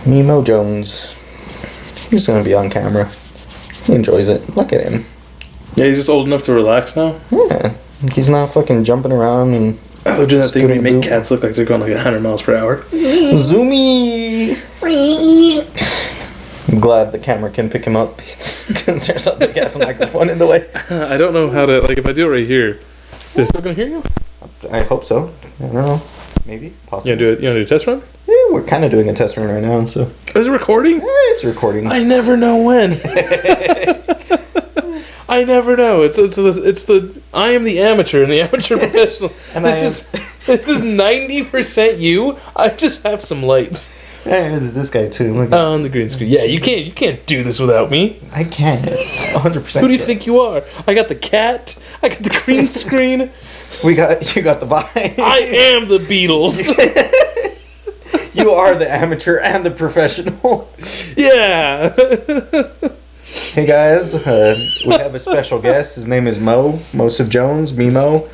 Mimo Jones. He's gonna be on camera. He enjoys it. Look at him. Yeah, he's just old enough to relax now. Yeah. He's not fucking jumping around and... Oh, doing that thing where you make cats look like they're going like 100 miles per hour. Zoomy! I'm glad the camera can pick him up because there's a big ass microphone in the way. I don't know how to, like, if I do it right here, is it still going to hear you? I hope so. I don't know. Maybe. Possibly. You want to do a test run? Yeah, we're kind of doing a test run right now, so... Is it recording? Yeah, it's recording. I never know when. I never know. It's the I am the amateur and the amateur professional. And this is 90% you. I just have some lights. Yeah, this guy too. Look On the green screen. Yeah, you can't do this without me. I can't. 100%. Who do you think you are? I got the cat. I got the green screen. You got the vibe. I am the Beatles. You are the amateur and the professional. Yeah. Hey guys, we have a special guest. His name is Mosif Jones, Mimo.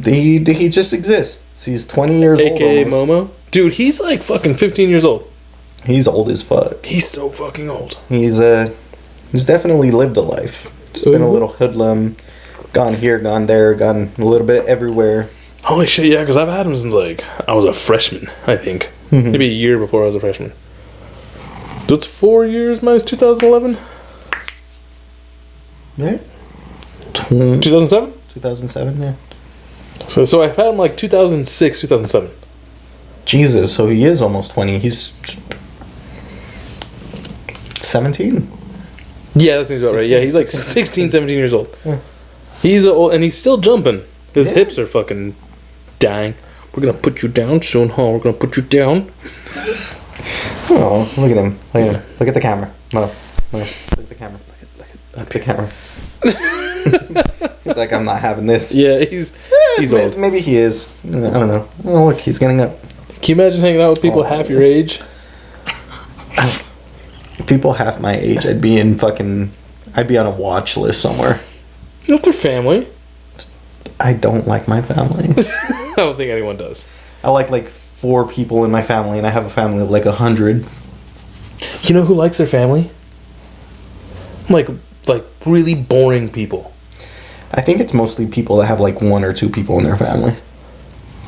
He just exists. He's 20 years old. AKA Momo. Dude, he's like fucking 15 years old. He's old as fuck. He's so fucking old. He's definitely lived a life. Just been a little hoodlum. Gone here, gone there, gone a little bit everywhere. Holy shit, yeah, because I've had him since like I was a freshman, I think. Maybe a year before I was a freshman. So it's 4 years minus 2011? Yeah. 2007? 2007, yeah. So I've had him like 2006, 2007. Jesus, so he is almost 20. He's 17? Yeah, that seems about right. Yeah, he's like 16, 17 years old. Yeah. He's old, and he's still jumping. His hips are fucking dying. We're gonna put you down soon, huh? We're gonna put you down. Oh, look at him. Look at him. Look at the camera. No. Look at the camera. Look at the camera. He's like, I'm not having this. Yeah, he's old. Maybe he is. I don't know. Oh, look, he's getting up. Can you imagine hanging out with people half your age? People half my age, I'd be on a watch list somewhere. Not their family. I don't like my family. I don't think anyone does. I like 4 people in my family, and I have a family of like 100. You know who likes their family? Like really boring people. I think it's mostly people that have like 1 or 2 people in their family.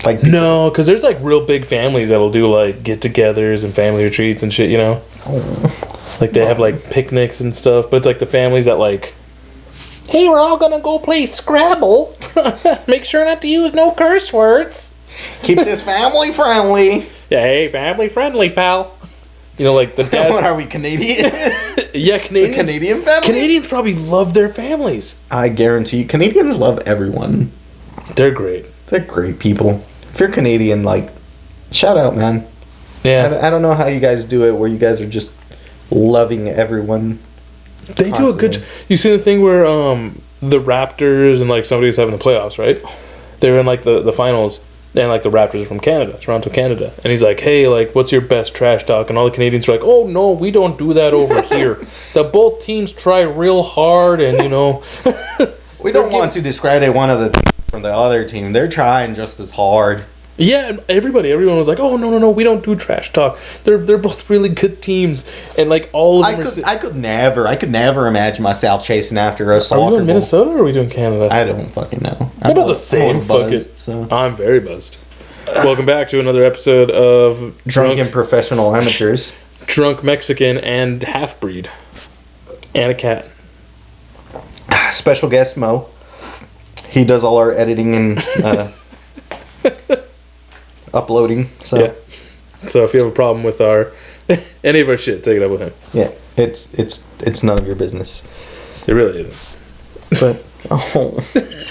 Like no, because there's like real big families that'll do like get-togethers and family retreats and shit. You know, like they have like picnics and stuff. But it's like the families that like, hey, we're all gonna go play Scrabble. Make sure not to use no curse words. Keep this family friendly. Yeah, hey, family friendly, pal. You know, like the dads. What are we, Canadian? Yeah, Canadians. The Canadian families? Canadians probably love their families. I guarantee you, Canadians love everyone. They're great. They're great people. If you're Canadian, like, shout out, man. Yeah. I don't know how you guys do it, where you guys are just loving everyone. They do a good. You see the thing where the Raptors and like somebody's having the playoffs, right? They're in like the finals, and like the Raptors are from Canada, Toronto, Canada, and he's like, "Hey, like, what's your best trash talk?" And all the Canadians are like, "Oh no, we don't do that over here. The both teams try real hard, and you know." We don't want to discredit one of the teams from the other team. They're trying just as hard. Yeah, and everyone was like, "Oh no, we don't do trash talk. They're both really good teams," and like all of them. I could never imagine myself chasing after a soccer Are we doing ball. Minnesota or are we doing Canada? I don't fucking know. They're about the same. Fuck it. So. I'm very buzzed. Welcome back to another episode of Drunken Professional Amateurs. Drunk Mexican and half-breed. And a cat. Special guest Mo. He does all our editing and uploading. So yeah. So if you have a problem with any of our shit, take it up with him. Yeah, it's none of your business. It really isn't. But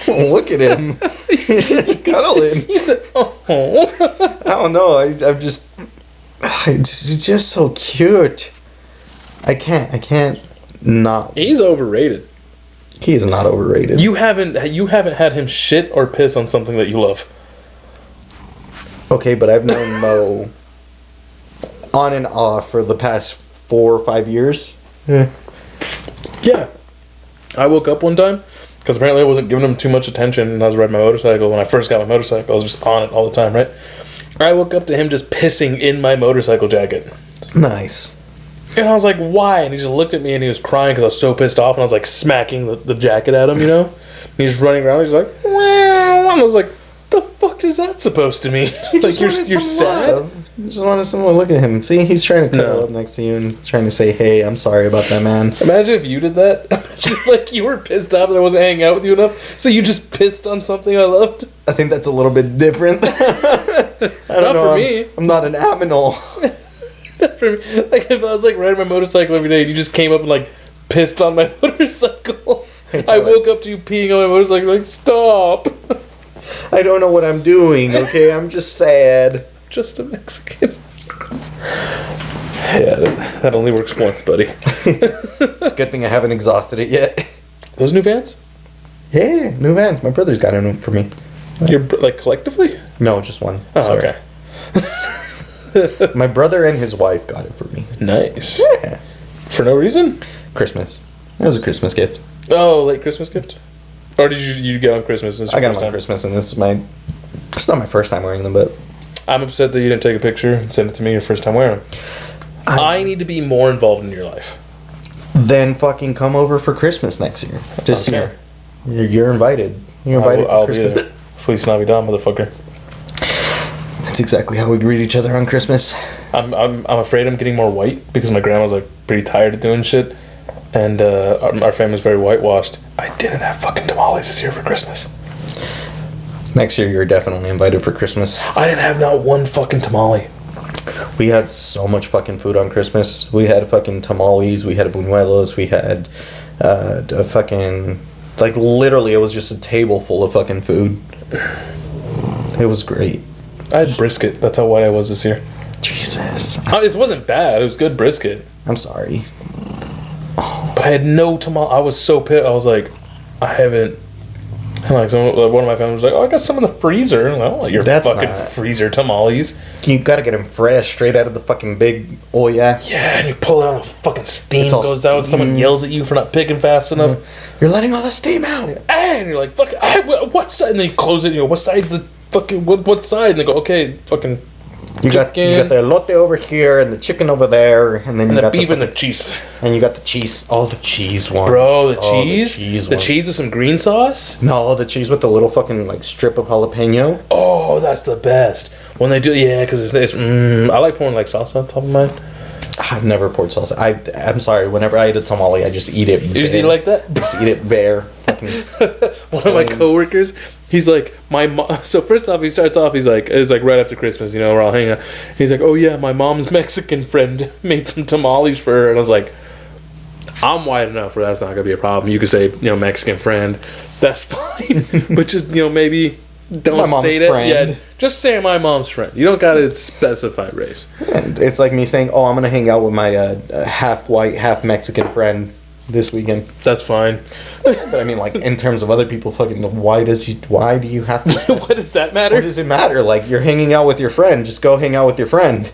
look at him. Cuddling. You said oh. I don't know. He's just so cute. I can't not. He's overrated. He is not overrated. You haven't had him shit or piss on something that you love. Okay, but I've known Mo on and off for the past 4 or 5 years. Yeah. I woke up one time because apparently I wasn't giving him too much attention and I was riding my motorcycle. When I first got my motorcycle, I was just on it all the time, right? I woke up to him just pissing in my motorcycle jacket. Nice. And I was like, why? And he just looked at me and he was crying because I was so pissed off. And I was like smacking the jacket at him, you know? And he's running around. He's like, wow. And I was like, the fuck is that supposed to mean? Like, you're sad? Love. You just wanted someone to look at him. See, he's trying to cuddle up next to you and trying to say, hey, I'm sorry about that, man. Imagine if you did that. Imagine if, like, you were pissed off that I wasn't hanging out with you enough. So you just pissed on something I loved. I think that's a little bit different. I don't know. For me. I'm not an aminal. For me. Like, if I was, like, riding my motorcycle every day and you just came up and, like, pissed on my motorcycle. I woke up to you peeing on my motorcycle, like, stop. I don't know what I'm doing, okay? I'm just sad. Just a Mexican. Yeah, that only works once, buddy. It's a good thing I haven't exhausted it yet. Those new Vans? Yeah, new Vans. My brother's got them for me. You're, like, collectively? No, just one. Oh, Sorry. okay. My brother and his wife got it for me. Nice. Yeah. For no reason? Christmas. It was a Christmas gift. Oh, late Christmas gift? Or did you get on Christmas? I got them on Christmas, and this is my... It's not my first time wearing them, but... I'm upset that you didn't take a picture and send it to me your first time wearing them. I need to be more involved in your life. Then fucking come over for Christmas next year. Just okay. You're invited. You're invited I'll for Christmas. Be there. Feliz Navidad, motherfucker. That's exactly how we greet each other on Christmas. I'm afraid I'm getting more white because my grandma's like pretty tired of doing shit, and our family's very whitewashed. I didn't have fucking tamales this year for Christmas. Next year, you're definitely invited for Christmas. I didn't have not one fucking tamale. We had so much fucking food on Christmas. We had fucking tamales. We had buñuelos. We had a fucking... Like, literally, it was just a table full of fucking food. It was great. I had brisket. That's how white I was this year. Jesus. It wasn't bad. It was good brisket. I'm sorry. But I had no tamale. I was so pissed. I was like, I haven't... And like one of my family was like, "Oh, I got some in the freezer." And I'm like, "Oh, your fucking freezer tamales." You gotta get them fresh, straight out of the fucking big. Oh yeah. Yeah, and you pull it out, and fucking steam goes out. Someone yells at you for not picking fast enough. You're letting all the steam out. And you're like, "Fuck, what side?" And then you close it. And you go, "What side's the fucking what side?" And they go, "Okay, fucking." You got the elote over here and the chicken over there, and then you got the beef and the cheese. And you got the cheese, all the cheese ones. Bro, the cheese with some green sauce? No, the cheese with the little fucking like strip of jalapeno. Oh, that's the best. When they do, yeah, because it's I like pouring like salsa on top of mine. I've never poured salsa. I'm sorry. Whenever I eat a tamale, I just eat it. You just eat it like that? Just eat it bare. One of my coworkers, he's like, my mom. So first off, he starts off. He's like, it was like right after Christmas. You know, we're all hanging out. He's like, oh yeah, my mom's Mexican friend made some tamales for her, and I was like, I'm white enough where that's not gonna be a problem. You could say, Mexican friend, that's fine. But just maybe. Don't say that. Friend. Yeah, just say my mom's friend. You don't gotta specify race. And it's like me saying, "Oh, I'm gonna hang out with my half white, half Mexican friend this weekend." That's fine. But I mean, like in terms of other people, fucking, why do you have to? What does that matter? What does it matter? Like you're hanging out with your friend, just go hang out with your friend.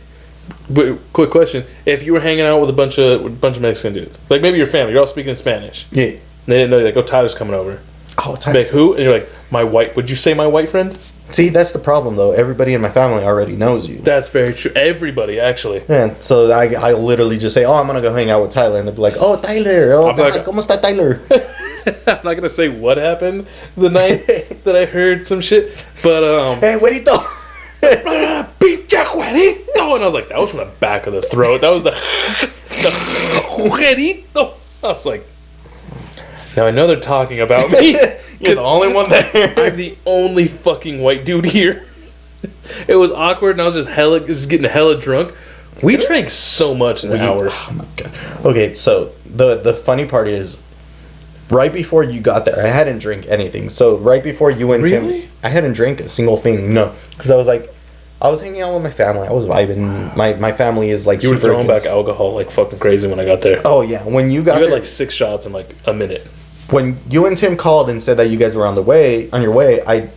But quick question: if you were hanging out with a bunch of Mexican dudes, like maybe your family, you're all speaking Spanish. Yeah. And they didn't know, like, oh, Tyler's coming over. Oh, Tyler. Like who? And you're like, my white. Would you say my white friend? See, that's the problem, though. Everybody in my family already knows you. That's very true. Everybody, actually. Yeah, so I literally just say, oh, I'm going to go hang out with Tyler. And they'll be like, oh, Tyler. Oh, like, ¿cómo está Tyler? I'm not going to say what happened the night that I heard some shit. But, Hey, güerito. Pinche güerito. And I was like, that was from the back of the throat. That was the güerito. I was like, now I know they're talking about me. You're the only one there. I'm the only fucking white dude here. It was awkward, and I was just getting hella drunk. We drank so much in an hour. Oh my god. Okay, so the funny part is, right before you got there, I hadn't drank anything. So right before you and Tim, I hadn't drank a single thing. No, because I was hanging out with my family. I was vibing. My family is like. You were throwing back alcohol like fucking crazy when I got there. Oh yeah, when you got there, like 6 shots in like a minute. When you and Tim called and said that you guys were on your way, I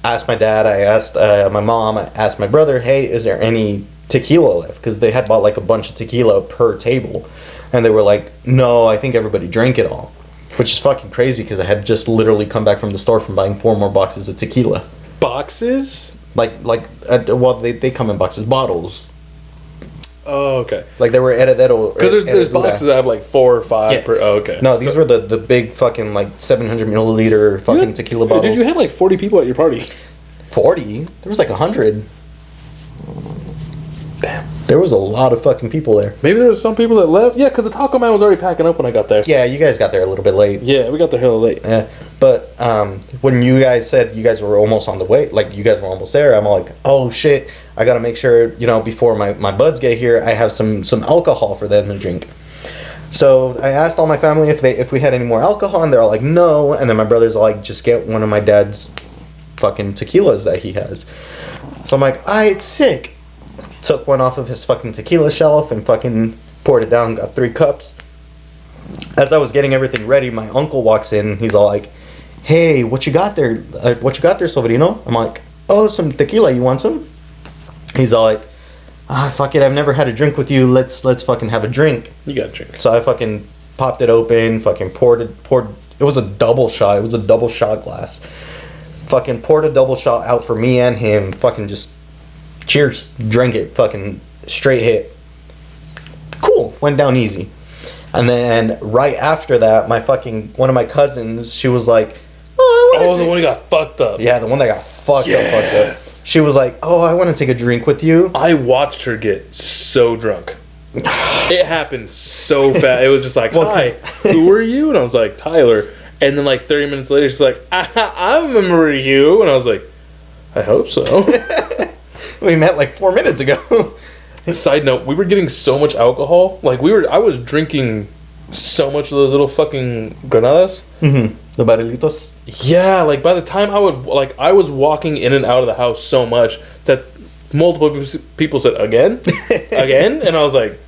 asked my dad, I asked my mom, I asked my brother, hey, is there any tequila left? Because they had bought like a bunch of tequila per table. And they were like, no, I think everybody drank it all. Which is fucking crazy because I had just literally come back from the store from buying 4 more boxes of tequila. Boxes? Well, they come in boxes, bottles. Oh, okay. Like they were heredero. Because there's boxes that have like 4 or 5 Yeah. per. Oh, okay. No, these were the big fucking like 700 milliliter fucking tequila bottles. Dude, you had like 40 people at your party. 40? There was like 100. Damn. There was a lot of fucking people there. Maybe there was some people that left. Yeah, because the Taco Man was already packing up when I got there. Yeah, you guys got there a little bit late. Yeah, we got there hella late. Yeah, but when you guys said you guys were almost on the way, like you guys were almost there, I'm like, oh shit, I gotta make sure, you know, before my buds get here, I have some alcohol for them to drink. So I asked all my family if we had any more alcohol, and they're all like, no. And then my brothers are like, just get one of my dad's fucking tequilas that he has. So I'm like, alright, sick. Took one off of his fucking tequila shelf and fucking poured it down, got 3 cups. As I was getting everything ready, my uncle walks in. He's all like, hey, what you got there? Sobrino? I'm like, oh, some tequila. You want some? He's all like, fuck it. I've never had a drink with you. Let's fucking have a drink. You got a drink. So I fucking popped it open, fucking poured. It was a double shot. It was a double shot glass. Fucking poured a double shot out for me and him. Fucking just cheers. Drank it. Fucking straight hit. Cool. Went down easy. And then right after that, one of my cousins, she was like, oh, the one who got fucked up. Yeah, the one that got fucked up. She was like, oh, I want to take a drink with you. I watched her get so drunk. It happened so fast. It was just like, hi, who are you? And I was like, Tyler. And then like 30 minutes later, she's like, I remember you. And I was like, I hope so. We met like 4 minutes ago. Side note, we were getting so much alcohol. Like I was drinking so much of those little fucking granadas. Mm-hmm. The barrilitos. Yeah, like by the time I was walking in and out of the house so much that multiple people said, again? Again? And I was like,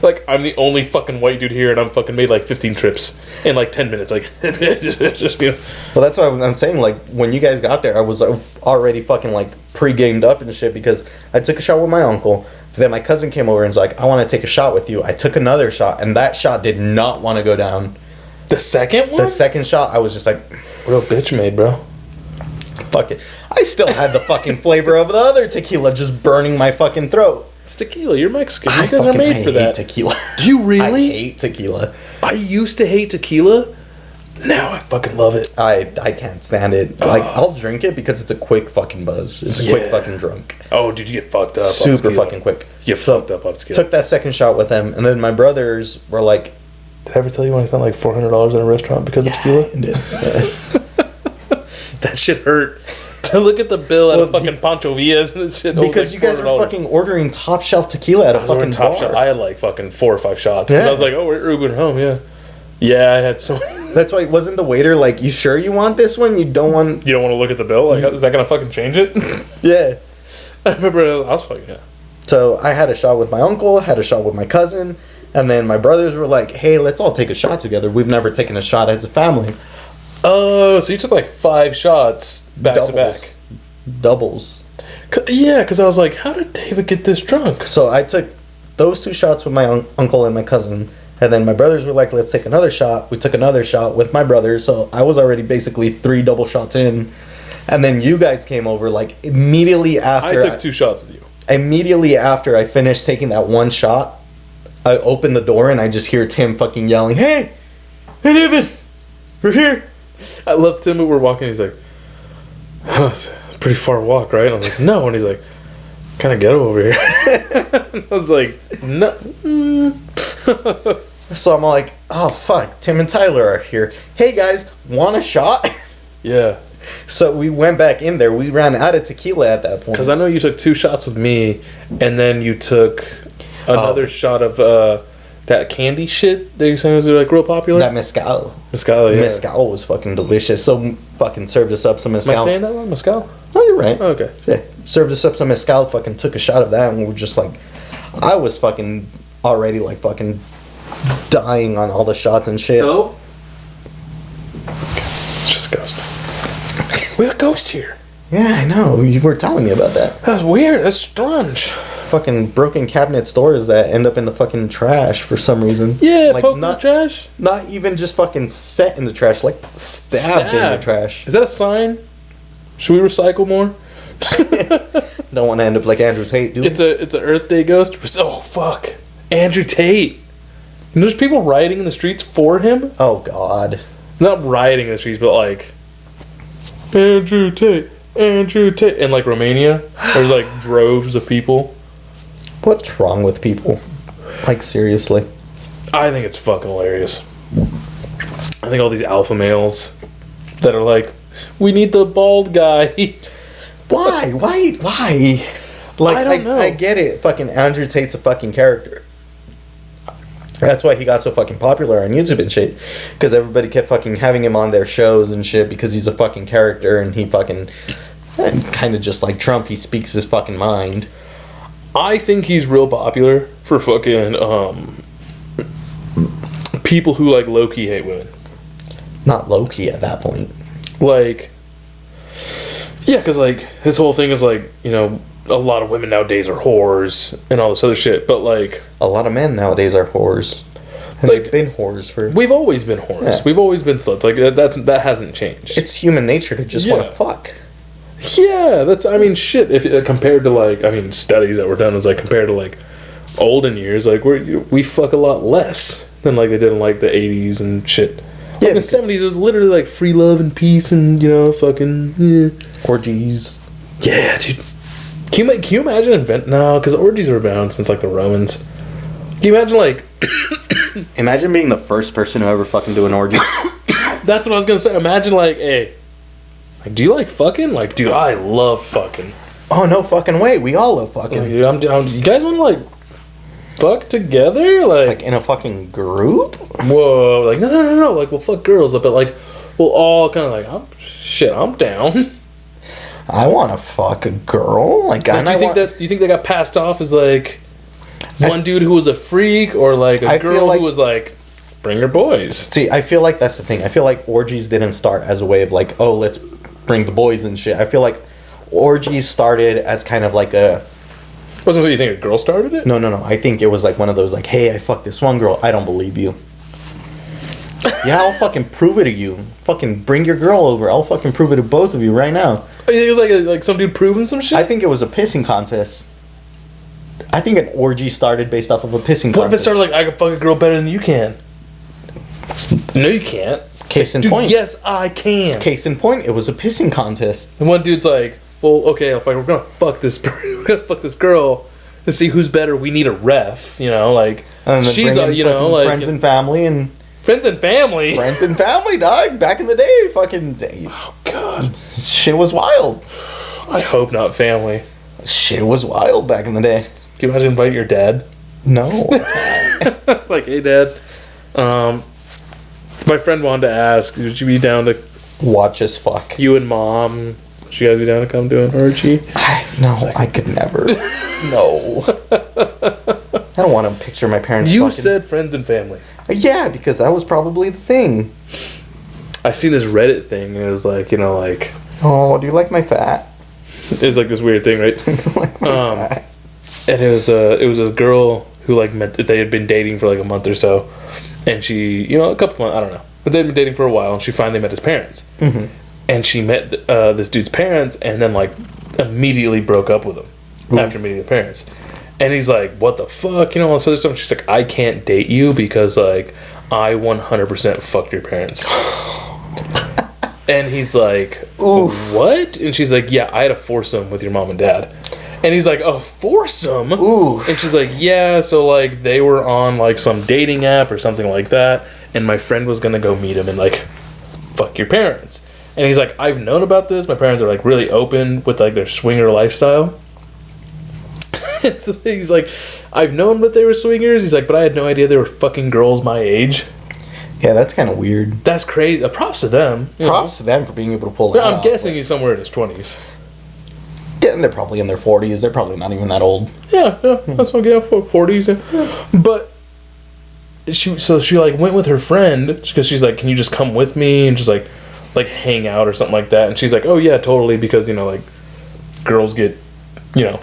like I'm the only fucking white dude here and I'm fucking made like 15 trips in like 10 minutes. Like, just, you know. Well, that's why I'm saying, like, when you guys got there, I was already fucking like pre-gamed up and shit because I took a shot with my uncle. Then my cousin came over and was like, I want to take a shot with you. I took another shot and that shot did not want to go down. The second one? The second shot, I was just like, real bitch made, bro. Fuck it. I still had the fucking flavor of the other tequila just burning my fucking throat. It's tequila. You're Mexican. You guys are made for that. I hate tequila. Do you really? I hate tequila. I used to hate tequila. Now I fucking love it. I can't stand it. Like, I'll drink it because it's a quick fucking buzz. It's a quick fucking drunk. Oh, dude, you get fucked up. Super fucking quick. You get fucked up off tequila. Took that second shot with them, and then my brothers were like, did I ever tell you when I spent like $400 at a restaurant because of tequila? That shit hurt. To look at the bill at a fucking Pancho Villas and shit. Because you guys were fucking ordering top shelf tequila at a fucking bar. Shot. I had like fucking 4 or 5 shots. Because I was like, oh, we're Ubering home, yeah. Yeah, I had so. That's why wasn't the waiter like, you sure you want this one? You don't want to look at the bill? Like, is that gonna fucking change it? Yeah. I remember I was fucking, yeah. So I had a shot with my uncle, had a shot with my cousin, and then my brothers were like, hey, let's all take a shot together. We've never taken a shot as a family. Oh, so you took like 5 shots back to back. Doubles. Yeah, because I was like, how did David get this drunk? So I took those 2 shots with my uncle and my cousin, and then my brothers were like, let's take another shot. We took another shot with my brothers, so I was already basically 3 double shots in. And then you guys came over like immediately after. I took 2 shots with you. Immediately after I finished taking that one shot, I opened the door and I just hear Tim fucking yelling, hey David, we're here. I love Tim, but we're walking. He's like, oh, it's a pretty far walk, right? And I was like, no. And he's like, kind of ghetto over here. And I was like, no. So I'm like, oh fuck, Tim and Tyler are here. Hey guys, want a shot? Yeah. So we went back in there. We ran out of tequila at that point. Because I know you took 2 shots with me, and then you took another shot of that candy shit that you saying was like real popular. That mezcal. Mezcal, yeah. Mezcal was fucking delicious. So fucking served us up some mezcal. Am I saying that wrong? Mezcal? No, you're right. Oh, okay. Yeah. Served us up some mezcal. Fucking took a shot of that, and we were just like, I was fucking already like fucking dying on all the shots and shit. No. It's just a ghost. We got a ghost here. Yeah, I know. You were telling me about that. That's weird. That's strange. Fucking broken cabinet stores that end up in the fucking trash for some reason. Yeah, like poking the trash. Not even just fucking set in the trash, like stabbed in the trash. Is that a sign? Should we recycle more? Don't want to end up like Andrew Tate, dude. It's a Earth Day ghost. Oh fuck, Andrew Tate. And there's people rioting in the streets for him. Oh God. Not rioting in the streets, but like Andrew Tate, in like Romania. There's like droves of people. What's wrong with people? Like seriously. I think it's fucking hilarious. I think all these alpha males that are like, we need the bald guy. Why? Like, I don't know. I get it. Fucking Andrew Tate's a fucking character. That's why he got so fucking popular on YouTube and shit. Because everybody kept fucking having him on their shows and shit because he's a fucking character and he fucking... kind of just like Trump, he speaks his fucking mind. I think he's real popular for fucking people who like low-key hate women. Not low-key at that point. Like... Yeah, because like his whole thing is like, you know, a lot of women nowadays are whores and all this other shit, but like... A lot of men nowadays are whores. And Like, they've been whores for... We've always been whores. Yeah. We've always been sluts. Like, that hasn't changed. It's human nature to just want to fuck. Yeah, that's... I mean, shit, if compared to, like... I mean, studies that were done is, like, compared to, like, olden years, like, we fuck a lot less than, like, they did in, like, the 80s and shit. Yeah, in the 70s, it was literally, like, free love and peace and, you know, fucking... Yeah. Orgies. Yeah, dude. Can you imagine No, because orgies were around since, like, the Romans. Can you imagine, like... Imagine being the first person to ever fucking do an orgy. That's what I was gonna say. Imagine, like, hey... Like, do you like fucking? Like, dude, I love fucking. Oh, no fucking way. We all love fucking. Like, dude, I'm down. You guys want to, like, fuck together? Like in a fucking group? Whoa. Like, no. Like, we'll fuck girls, but, like, we'll all kind of, like, I'm down. I want to fuck a girl. Like, do you think that got passed off as, like, one dude who was a freak or, like, a girl who was, like, bring your boys? See, I feel like that's the thing. I feel like orgies didn't start as a way of, like, oh, let's bring the boys and shit. I feel like orgies started as kind of like a... Wasn't what you think a girl started it? No. I think it was like one of those, like, hey, I fucked this one girl. I don't believe you. Yeah, I'll fucking prove it to you. Fucking bring your girl over. I'll fucking prove it to both of you right now. Oh, you think it was like some dude proving some shit? I think it was a pissing contest. I think an orgy started based off of a pissing contest. What if it started like, I can fuck a girl better than you can? No, you can't. Case in Dude, point. yes, I can. Case in point, it was a pissing contest. And one dude's like, well, okay, we're gonna fuck this girl to see who's better. We need a ref, you know, like And then she's bring in you know, fucking like friends and family and friends and family, dog. Back in the day, fucking Oh God, shit was wild. I hope not family. Shit was wild back in the day. Can you imagine inviting your dad? No. Like, hey, Dad. My friend wanted to ask, would you be down to Watch us fuck. you and Mom? Would you guys be down to come to an orgy? I could never. No. I don't want to picture my parents You fucking. said friends and family. Yeah, because that was probably the thing. I seen this Reddit thing, and it was like, you know, like, Oh, do you like my fat? it's like this weird thing, right? Do you like my fat? And it was a girl who like they had been dating for like a month or so, and she, you know, a couple months, I don't know, but they'd been dating for a while, and she finally met his parents, and she met this dude's parents, and then like immediately broke up with him after meeting the parents, and he's like, what the fuck, you know, all this other stuff. She's like, I can't date you because like I 100% fucked your parents. And he's like, Oof. what? And she's like, yeah, I had a foursome with your mom and dad. And he's like, a foursome? Oof. And she's like, yeah, so like they were on like some dating app or something like that, and my friend was gonna go meet him and like fuck your parents. And he's like, I've known about this. My parents are like really open with like their swinger lifestyle. And so he's like, I've known that they were swingers. He's like, but I had no idea they were fucking girls my age. Yeah, that's kind of weird. That's crazy. Props to them. you Props to them for being able to pull know. that I'm off. guessing he's somewhere in his 20s. Yeah, and they're probably in their 40s. They're probably not even that old. Yeah, that's what I get for 40s. Yeah. But she like went with her friend because she's like, can you just come with me and just like hang out or something like that? And she's like, oh yeah, totally, because you know like girls get, you know,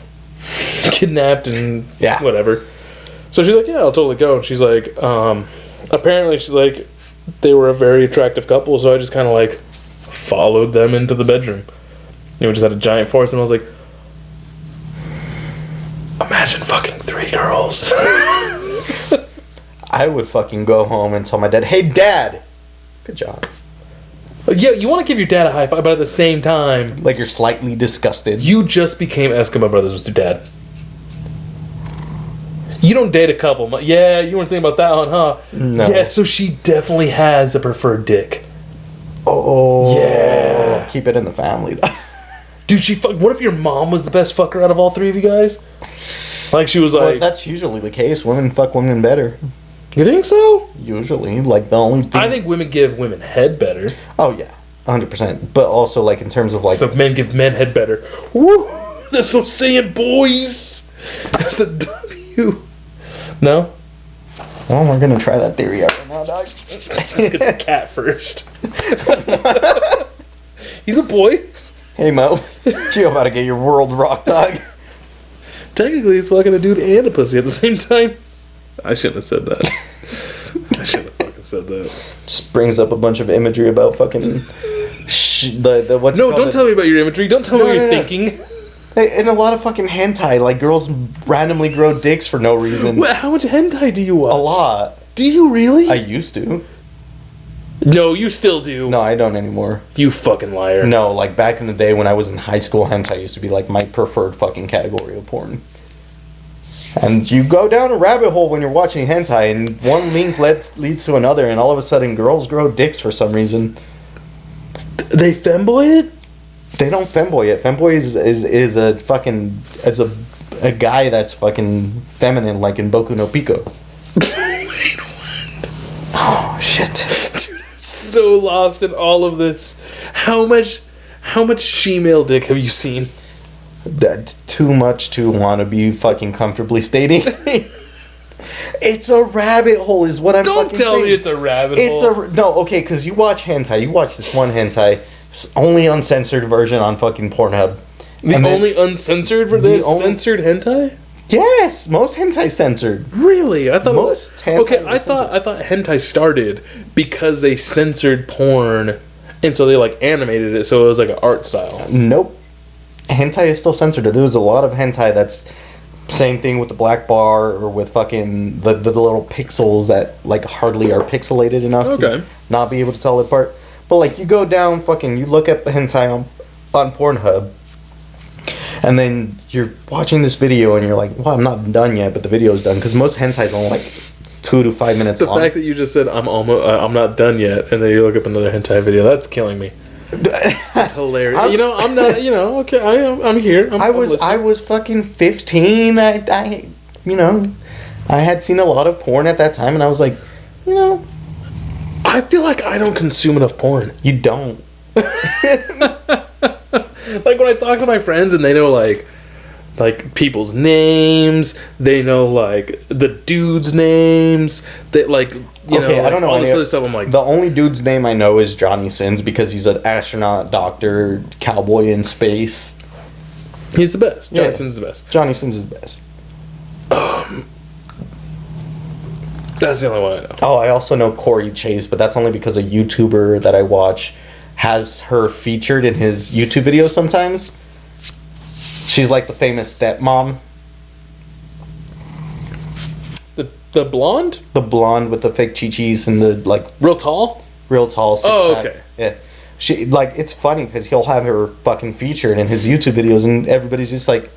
kidnapped and whatever. So she's like, yeah, I'll totally go. And she's like, apparently she's like, they were a very attractive couple, so I just kind of like followed them into the bedroom. You know, we just had a giant foursome. I was like, Imagine fucking 3 girls. I would fucking go home and tell my dad, "Hey, Dad, good job." Yeah, you want to give your dad a high five, but at the same time, Like you're slightly disgusted. you just became Eskimo Brothers with your dad. You don't date a couple. Yeah, you weren't thinking about that one, huh? No. Yeah, so she definitely has a preferred dick. Oh. Yeah. Keep it in the family. Dude, she fuck. What if your mom was the best fucker out of all 3 of you guys? Like she was Well, like, that's usually the case. Women fuck women better. you think so? Usually, like the only thing. I think women give women head better. Oh yeah, 100%. But also, like in terms of like. So men give men head better. Woo! That's what I'm saying, boys. That's a W. No? Well, we're gonna try that theory out right now, dog. Let's get the cat first. He's a boy. Hey Mo, you about to get your world rocked, dog? Technically, it's fucking a dude and a pussy at the same time. I shouldn't have said that. I shouldn't have fucking said that. Just brings up a bunch of imagery about fucking. The what's it No, called? don't tell me about your imagery. Don't tell me what you're thinking. Hey, in a lot of fucking hentai, like girls randomly grow dicks for no reason. What, how much hentai do you watch? A lot. Do you really? I used to. No, you still do. No, I don't anymore. You fucking liar. No, like back in the day when I was in high school, hentai used to be like my preferred fucking category of porn. And you go down a rabbit hole when you're watching hentai, and one link leads to another, and all of a sudden girls grow dicks for some reason. They femboy it? They don't femboy it. Femboy is a fucking is a guy that's fucking feminine, like in Boku no Pico. Wait, what? Oh shit! Dude, I'm so lost in all of this. How much she-male dick have you seen? That's too much to want to be fucking comfortably stating. It's a rabbit hole, is what I'm Don't fucking tell saying. me it's a rabbit It's hole. no, okay, because you watch hentai. You watch this one hentai, only uncensored version on fucking Pornhub. The And then- only uncensored for this censored hentai? Yes, most hentai censored. Really? I thought Most hentai okay. I was thought hentai started because they censored porn, and so they like animated it so it was like an art style. Nope. Hentai is still censored. There was a lot of hentai that's same thing with the black bar or with fucking the little pixels that like hardly are pixelated enough Okay. to not be able to tell it apart. But like you go down fucking, you look at the hentai on Pornhub, and then you're watching this video and you're like, well, I'm not done yet, but the video's done, because most hentai is only like 2 to 5 minutes The long. fact that you just said I'm not done yet, and then you look up another hentai video, that's killing me. That's hilarious. I'm I'm not. Okay, I'm here. I'm I was fucking 15. I had seen a lot of porn at that time, and I was like, I feel like I don't consume enough porn. you don't. Like when I talk to my friends and they know like people's names, they know like the dudes' names. That like you know, Okay, I like, don't know all any this of- other stuff. I'm like, The only dude's name I know is Johnny Sins, because he's an astronaut, doctor, cowboy in space. he's the best. Yeah. Johnson's the best. Johnny Sins is the best. That's the only one I know. Oh, I also know Corey Chase, but that's only because a YouTuber that I watch has her featured in his YouTube videos sometimes. She's like the famous stepmom. The blonde, The blonde with the fake chi-chis and the like real tall. real tall six Oh, pack. okay. Yeah. She like, it's funny because he'll have her fucking featured in his YouTube videos, and everybody's just like,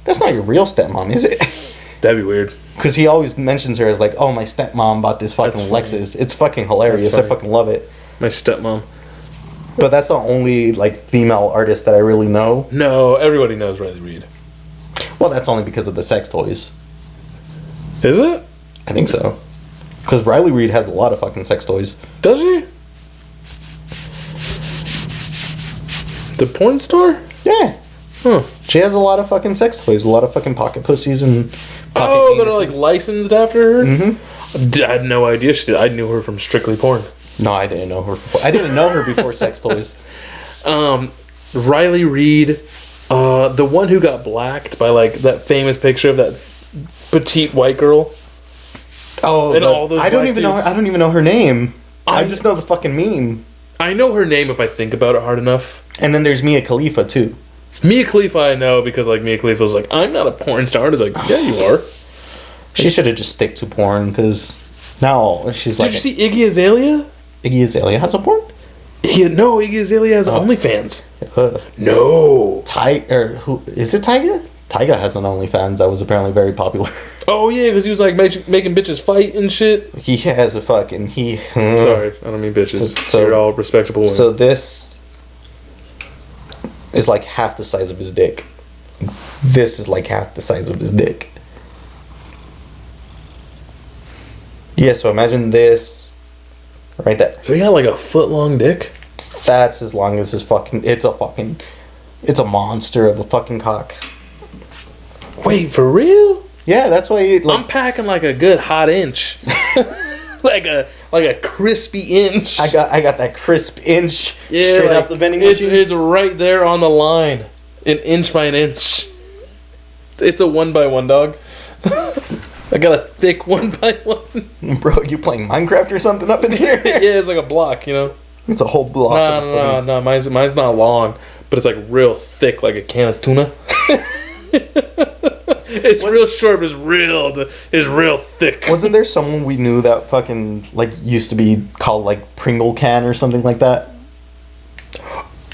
that's not your real stepmom, is it? That'd be weird. Because he always mentions her as like, oh, my stepmom bought this fucking That's funny. Lexus. It's fucking hilarious. That's I funny. fucking love it. My stepmom. But that's the only like female artist that I really know. No, everybody knows Riley Reid. Well, that's only because of the sex toys. Is it? I think so. Because Riley Reid has a lot of fucking sex toys. Does she? The porn star? Yeah. Huh. She has a lot of fucking sex toys. A lot of fucking pocket pussies and pocket Oh, that are penises. like licensed after her? Mm-hmm. I had no idea she did. I knew her from Strictly Porn. No, I didn't know her. I didn't know her before sex toys. Riley Reid, the one who got blacked by like that famous picture of that petite white girl. Oh, And all those I don't black even know. dudes. I don't even know her name. I I- just know the fucking meme. I know her name if I think about it hard enough. And then there's Mia Khalifa too. Mia Khalifa, I know because like Mia Khalifa was like, I'm not a porn star. It's like, yeah, you are. She should have just stick to porn because now she's like. Did you see Iggy Azalea? Iggy Azalea has a porn? No, Iggy Azalea has OnlyFans. No. Who is it? Tyga? Tyga has an OnlyFans that was apparently very popular. Oh yeah, because he was like making bitches fight and shit. He has a fucking Sorry, I don't mean bitches. So you're all respectable women. So this is like half the size of his dick. This is like half the size of his dick. Yeah, so imagine this right there. So he got like a foot long dick? That's as long as his fucking. It's a monster of a fucking cock. Wait, for real? Yeah, that's why he, like, I'm packing like a good hot inch. like a crispy inch. I got that crisp inch straight like, up the vending machine. It's right there on the line. An inch by an inch. It's a 1x1 dog. I got a thick 1x1. Bro, you playing Minecraft or something up in here? Yeah, it's like a block, you know? It's a whole block. No. Mine's not long, but it's like real thick, like a can of tuna. It's real short, but it's real thick. Wasn't there someone we knew that fucking like used to be called like Pringle Can or something like that?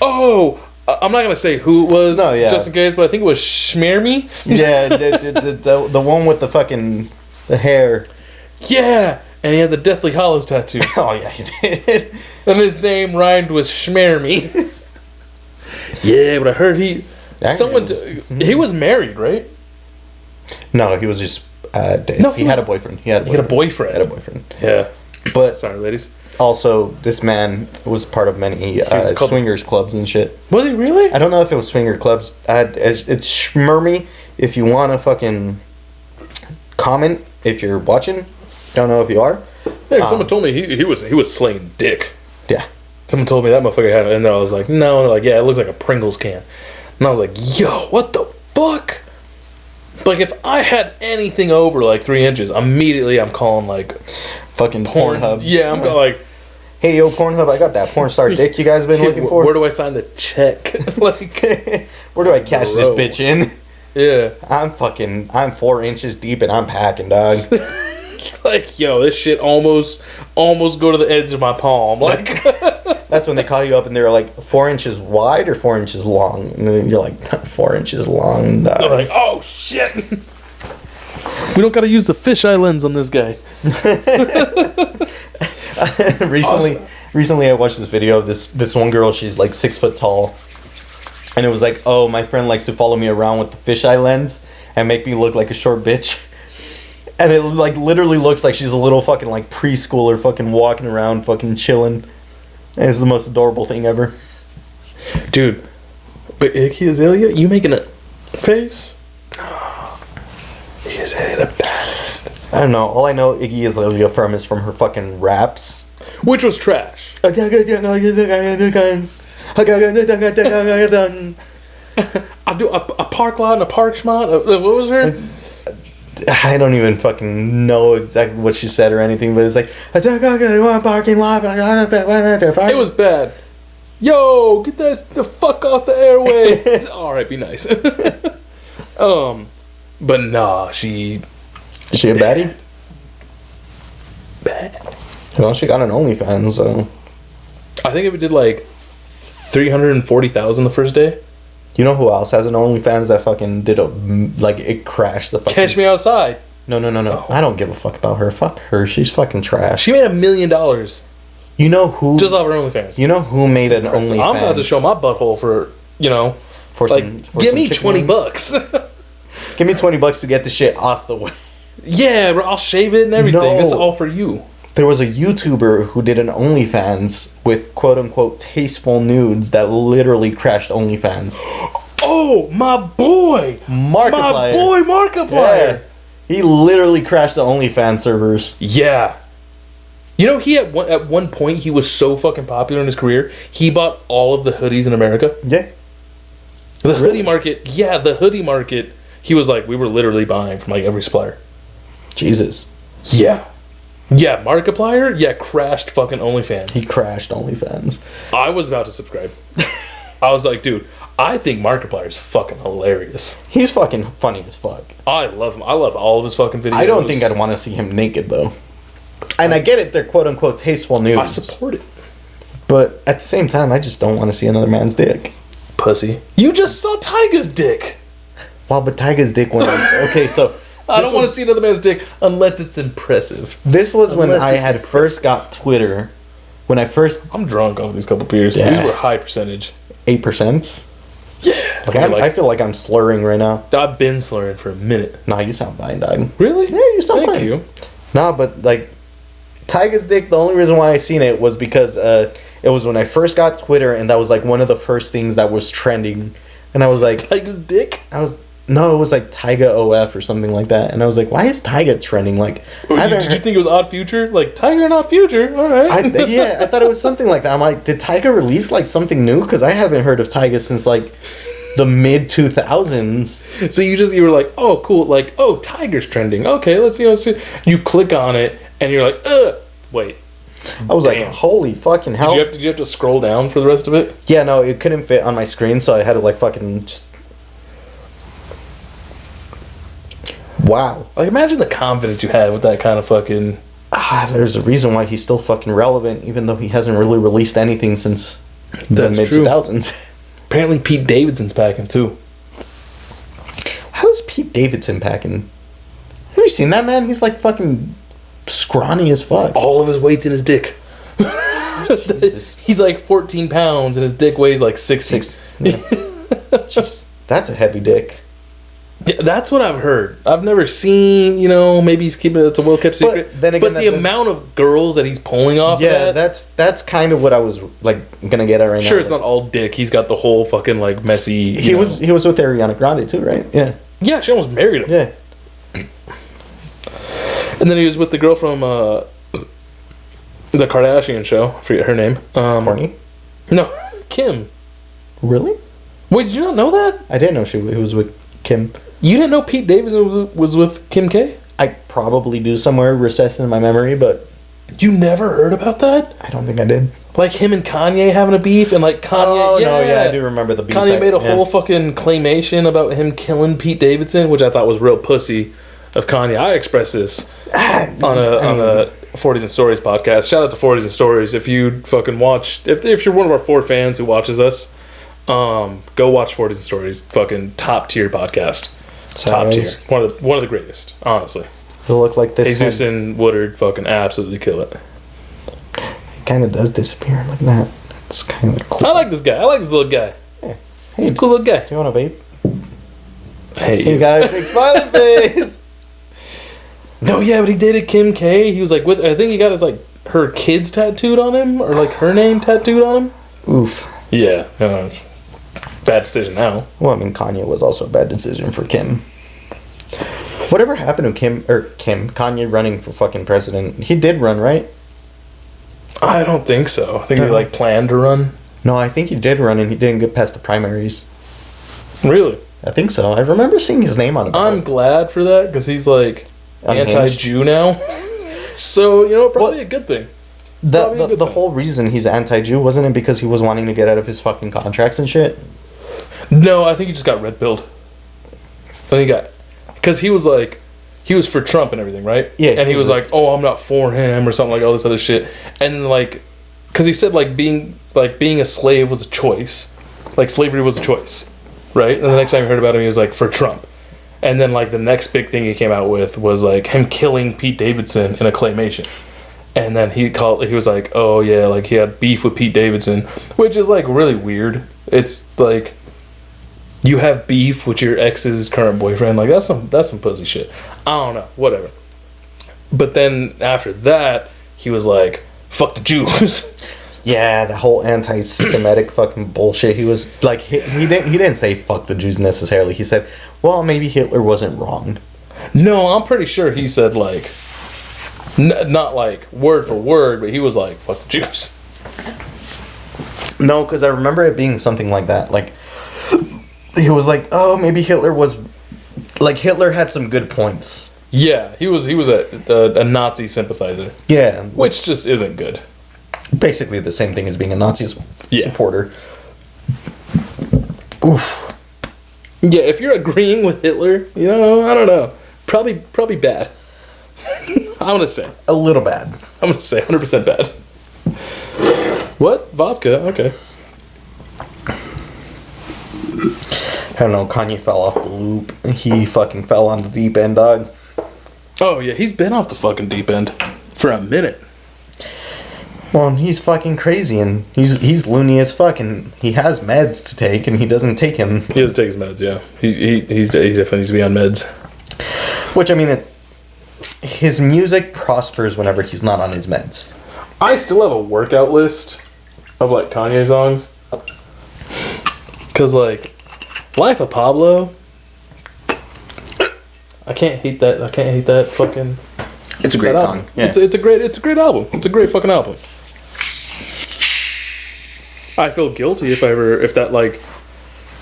Oh, I'm not gonna say who it was, no, yeah. just in case, but I think it was Schmermy. Yeah, the one with the hair. Yeah, and he had the Deathly Hallows tattoo. Oh yeah, he did. And his name rhymed with Schmermy. Yeah, but I heard he was married, right? No, he was just he had a boyfriend. He had a boyfriend. Yeah. But sorry, ladies. Also, this man was part of many swingers clubs and shit. Was he really? I don't know if it was swinger clubs. It's Schmermy. If you want to fucking comment, if you're watching, don't know if you are. Yeah, someone told me he was slaying dick. Yeah. Someone told me that motherfucker had it, and then I was like, no. And they're like, yeah, it looks like a Pringles can. And I was like, yo, what the fuck? Like, if I had anything over like 3 inches, immediately I'm calling like fucking Pornhub. Yeah, I'm like, hey yo, Pornhurb, I got that porn star dick you guys been looking for. Where do I sign the check? Like, where do I cash this bitch in? Yeah, I'm 4 inches deep and I'm packing, dog. Like, yo, this shit almost go to the edge of my palm. Like, that's when they call you up and they're like 4 inches wide or 4 inches long, and then you're like 4 inches long. Dog. They're like, oh shit. We don't gotta use the fisheye lens on this guy. Recently I watched this video of this one girl. She's like 6 foot tall, and it was like, oh, my friend likes to follow me around with the fisheye lens and make me look like a short bitch. And it like literally looks like she's a little fucking like preschooler fucking walking around fucking chilling. And it's the most adorable thing ever. Dude, but Iggy Azalea, you making a face? Iggy Azalea the baddest. I don't know. All I know Iggy Azalea from is from her fucking raps. Which was trash. I do a park lot and a park schmot. What was her? I don't even fucking know exactly what she said or anything, but it's like parking lot. It was bad. Yo, get the fuck off the airways. All right, be nice. But nah, she is she a baddie? Bad. Well, she got an OnlyFans, so I think if it did like 340,000 the first day. You know who else has an OnlyFans that fucking did it crashed the fucking... Catch Me Outside. No. Oh. I don't give a fuck about her. Fuck her. She's fucking trash. She made $1 million. You know who... Just off her OnlyFans. You know who made an OnlyFans? I'm about to show my butthole for give me $20. Give me $20 to get the shit off the way. Yeah, bro, I'll shave it and everything. No. It's all for you. There was a YouTuber who did an OnlyFans with quote-unquote tasteful nudes that literally crashed OnlyFans. Oh, my boy! Markiplier. Yeah. He literally crashed the OnlyFans servers. Yeah. You know, he at one point, he was so fucking popular in his career, he bought all of the hoodies in America. Yeah. The hoodie market, he was like, we were literally buying from like every supplier. Jesus. Yeah. Yeah, Markiplier, crashed fucking OnlyFans. He crashed OnlyFans. I was about to subscribe. I was like, dude, I think Markiplier is fucking hilarious. He's fucking funny as fuck. I love him. I love all of his fucking videos. I don't think I'd want to see him naked though. And I get it, they're quote unquote tasteful nudes. I support it. But at the same time, I just don't want to see another man's dick. Pussy. You just saw Tyga's dick. Well, but Tyga's dick went. Okay, so I don't want to see another man's dick unless it's impressive. This was when I had first got Twitter. When I first, I'm drunk off these couple beers. Yeah. These were high percentage. 8%. Yeah. Like, I feel like I'm slurring right now. I've been slurring for a minute. Nah, you sound fine, dog. Really? Yeah, you sound fine. Thank you. Nah, but like, Tyga's dick. The only reason why I seen it was because it was when I first got Twitter, and that was like one of the first things that was trending, and I was like, Tyga's dick. No, it was like Tyga OF or something like that. And I was like, why is Tyga trending? Like, did you think it was Odd Future? Like, Tyga and Odd Future? All right. I thought it was something like that. I'm like, did Tyga release like something new? Because I haven't heard of Tyga since like the mid 2000s. So you were like, oh, cool. Like, oh, Tyga's trending. Okay, let's see. You click on it, and you're like, ugh. Wait. I was Damn. like, holy fucking hell. Did you have to scroll down for the rest of it? Yeah, no, it couldn't fit on my screen, so I had to like fucking just. Wow. Like, imagine the confidence you have with that kind of fucking... There's a reason why he's still fucking relevant, even though he hasn't really released anything since the mid-2000s. Apparently Pete Davidson's packing, too. How's Pete Davidson packing? Have you seen that man? He's like fucking scrawny as fuck. All of his weight's in his dick. Jesus. He's like 14 pounds, and his dick weighs like 6. Yeah. Jeez. That's a heavy dick. Yeah, that's what I've heard. I've never seen, maybe he's keeping it. It's a well-kept secret. Then again, but the amount of girls that he's pulling off of that's kind of what I was like gonna get at right now. Sure, it's not all dick. He's got the whole fucking like messy. He was with Ariana Grande too, right? Yeah. Yeah, she almost married him. Yeah. And then he was with the girl from the Kardashian show. I forget her name. Kourtney? No, Kim. Really? Wait, did you not know that? I didn't know he was with Kim. You didn't know Pete Davidson was with Kim K? I probably do somewhere recessed in my memory, but you never heard about that? I don't think I did. Like him and Kanye having a beef, and like Kanye. Oh no, yeah, I do remember the beef. Kanye made a whole fucking claimation about him killing Pete Davidson, which I thought was real pussy of Kanye. I expressed this on a 40s and Stories podcast. Shout out to 40s and Stories. If you fucking watch, if you're one of our 4 fans who watches us, go watch 40s and Stories. Fucking top tier podcast. Top tier. One of the greatest, honestly. It'll look like this. Jesus and Woodard fucking absolutely kill it. He kind of does disappear like that. That's kind of cool. I like this guy. I like this little guy. Yeah. He's a cool little guy. Do you want a vape? Hey, you got a big smiley face. No, yeah, but he dated Kim K. He was like I think he got his like her kids tattooed on him, or like her name tattooed on him. Oof. Yeah. Bad decision now. Well, I mean, Kanye was also a bad decision for Kim. Whatever happened to Kanye running for fucking president? He did run, right? I don't think so. I think he like planned to run. No, I think he did run, and he didn't get past the primaries. Really? I think so. I remember seeing his name on it. I'm glad for that, because he's like anti-Jew now. So, probably a good thing. The whole reason he's anti-Jew, wasn't it because he was wanting to get out of his fucking contracts and shit? No, I think he just got red pilled. Because he was for Trump and everything, right? Yeah. And he was like, oh, I'm not for him, or something like all this other shit. And like, because he said being a slave was a choice, like slavery was a choice, right? And the next time I heard about him, he was like for Trump. And then like the next big thing he came out with was like him killing Pete Davidson in a claymation. And then he was like, oh yeah, like he had beef with Pete Davidson, which is like really weird. It's like, you have beef with your ex's current boyfriend, like that's some pussy shit. I don't know, whatever. But then after that, he was like, fuck the Jews. Yeah, the whole anti-Semitic fucking bullshit. He was like, he didn't say fuck the Jews necessarily. He said, well, maybe Hitler wasn't wrong. No, I'm pretty sure he said like, not like word for word, but he was like, fuck the Jews. No, because I remember it being something like that. Like, he was like, oh, maybe Hitler had some good points. Yeah, he was a Nazi sympathizer. Yeah. Which just isn't good. Basically the same thing as being a Nazi supporter. Oof. Yeah, if you're agreeing with Hitler, you know, I don't know. Probably bad. I'm gonna say. A little bad. I'm gonna say 100% bad. What? Vodka? Okay. I don't know, Kanye fell off the loop. He fucking fell on the deep end, dog. Oh yeah, he's been off the fucking deep end for a minute. Well, he's fucking crazy and he's loony as fuck and he has meds to take and he doesn't take him. He doesn't take his meds, yeah. He definitely needs to be on meds. Which, I mean, his music prospers whenever he's not on his meds. I still have a workout list of like Kanye songs. Cause like Life of Pablo, I can't hate that fucking. It's a great song. Yeah. It's a great album. It's a great fucking album. I feel guilty if that like,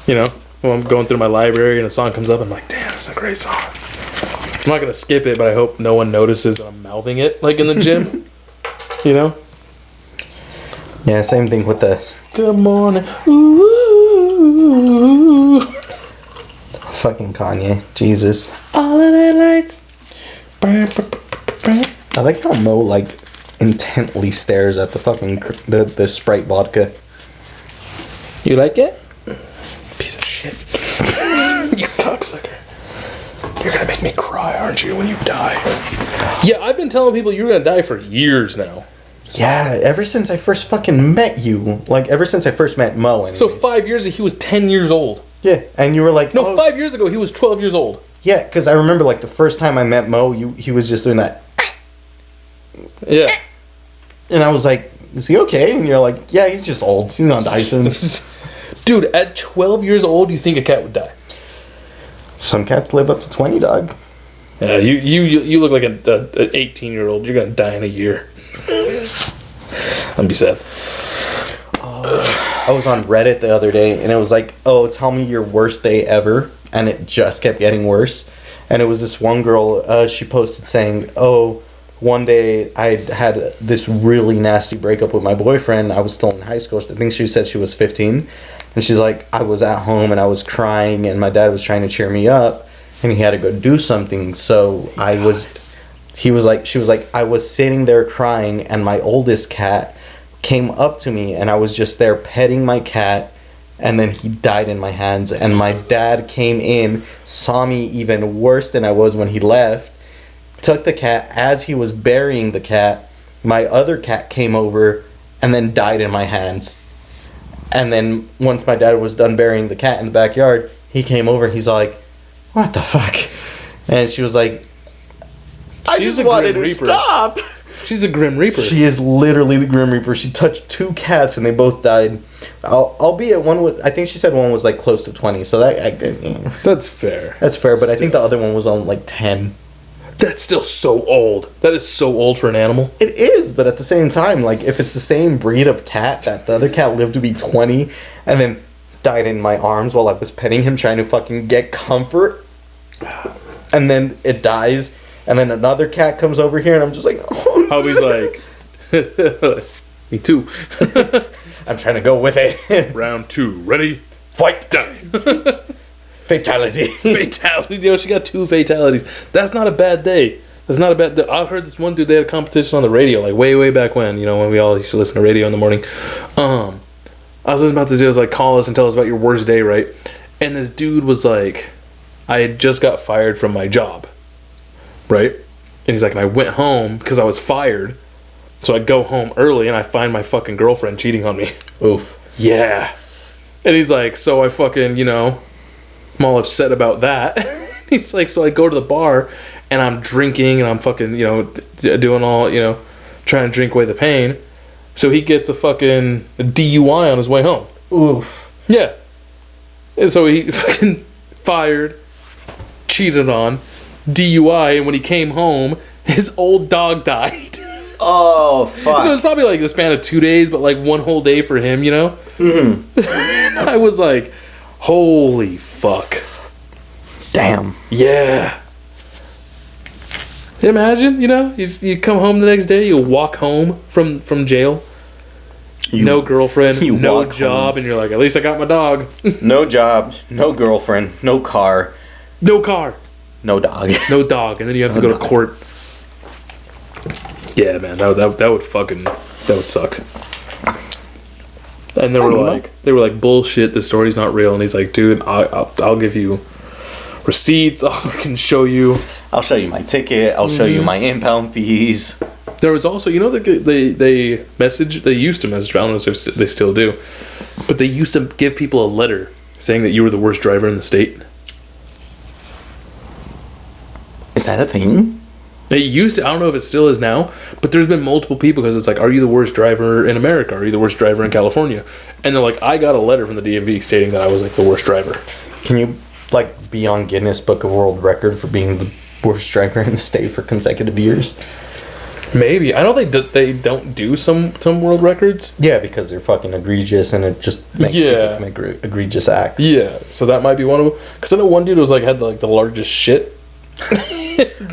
you know, when I'm going through my library and a song comes up, I'm like, damn, it's a great song. I'm not gonna skip it, but I hope no one notices that I'm mouthing it like in the gym. You know? Yeah, same thing with the Good morning. Ooh. fucking Kanye. Jesus. All of the lights. I like how Mo like intently stares at the fucking the Sprite vodka. You like it? Piece of shit. You cocksucker. You're gonna make me cry, aren't you, when you die? Yeah, I've been telling people you're gonna die for years now. Yeah, ever since I first fucking met you. Like, ever since I first met Mo. Anyways. So 5 years ago, he was 10 years old. Yeah, and you were like... No, 5 years ago, he was 12 years old. Yeah, because I remember, like, the first time I met Mo, he was just doing that. Yeah. And I was like, is he okay? And you're like, yeah, he's just old. He's on Dyson. Dude, at 12 years old, you think a cat would die? Some cats live up to 20, dog. Yeah, you look like an 18-year-old. You're gonna die in a year. I'm be sad. I was on Reddit the other day, and it was like, oh, tell me your worst day ever. And it just kept getting worse. And it was this one girl, she posted saying, oh, one day I had this really nasty breakup with my boyfriend. I was still in high school. I think she said she was 15. And she's like, I was at home and I was crying and my dad was trying to cheer me up and he had to go do something. So I was sitting there crying and my oldest cat came up to me and I was just there petting my cat and then he died in my hands. And my dad came in, saw me even worse than I was when he left, took the cat. As he was burying the cat, my other cat came over and then died in my hands. And then once my dad was done burying the cat in the backyard, he came over and he's like, what the fuck? And she was like, I just wanted to stop. She's a Grim Reaper. She is literally the Grim Reaper. She touched 2 cats and they both died. Albeit one was, I think she said one was like close to 20. So that's fair. That's fair, but I think the other one was on like 10. That's still so old. That is so old for an animal. It is, but at the same time, like, if it's the same breed of cat, that the other cat lived to be 20 and then died in my arms while I was petting him trying to fucking get comfort, and then it dies, and then another cat comes over here and I'm just like, oh no. Hobby's like, me too. I'm trying to go with it. Round 2. Ready? Fight. Die. Fatality. Fatality. You know, she got 2 fatalities. That's not a bad day. That's not a bad day. I heard this one dude, they had a competition on the radio, like way back when, you know, when we all used to listen to radio in the morning. I was listening about this dude, I was like, call us and tell us about your worst day, right? And this dude was like, I had just got fired from my job, right? And he's like, and I went home because I was fired. So I go home early and I find my fucking girlfriend cheating on me. Oof. Yeah. And he's like, so I fucking, you know, I'm all upset about that. He's like, so I go to the bar and I'm drinking and I'm fucking, you know, doing all, you know, trying to drink away the pain. So he gets a fucking DUI on his way home. Oof. Yeah. And so he fucking fired, cheated on, DUI, and when he came home, his old dog died. Oh, fuck. So it was probably like the span of 2 days, but like one whole day for him, you know? Mm-hmm. And I was like, holy fuck. Damn. Yeah. Imagine, you know, you come home the next day, you walk home from jail. no girlfriend, you no walk job, home. and you're like, at least I got my dog. No job, no girlfriend, no car, No car, no dog. no dog, and then you have to No go to dog. court. Yeah, man, that would suck. And they were like, bullshit. This story's not real. And he's like, dude, I'll give you receipts. I can show you. I'll show you my ticket. I'll show you my impound fees. There was also, you know, they used to message. I don't know if they still do, but they used to give people a letter saying that you were the worst driver in the state. Is that a thing? It used to. I don't know if it still is now, but there's been multiple people because it's like, are you the worst driver in America? Are you the worst driver in California? And they're like, I got a letter from the DMV stating that I was like the worst driver. Can you like be on Guinness Book of World Record for being the worst driver in the state for consecutive years? Maybe. I don't think they don't do some world records. Yeah, because they're fucking egregious and it just makes people commit egregious acts. Yeah, so that might be one of them. Because I know one dude was like had like the largest shit.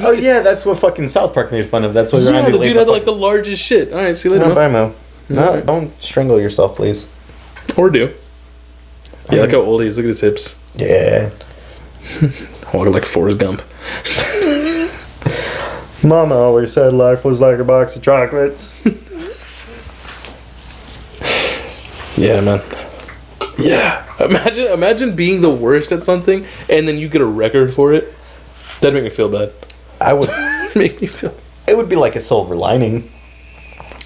Oh yeah, that's what fucking South Park made fun of. That's what the dude had like the largest shit. All right, see you later. No, bye, Mo. No, Right. don't strangle yourself, please. Or do. Yeah, look how old he is. Look at his hips. Yeah. Walking like Forrest Gump. Mama always said life was like a box of chocolates. Yeah, man. Yeah. Imagine being the worst at something and then you get a record for it. That'd make me feel bad. I would. Make me feel. It would be like a silver lining.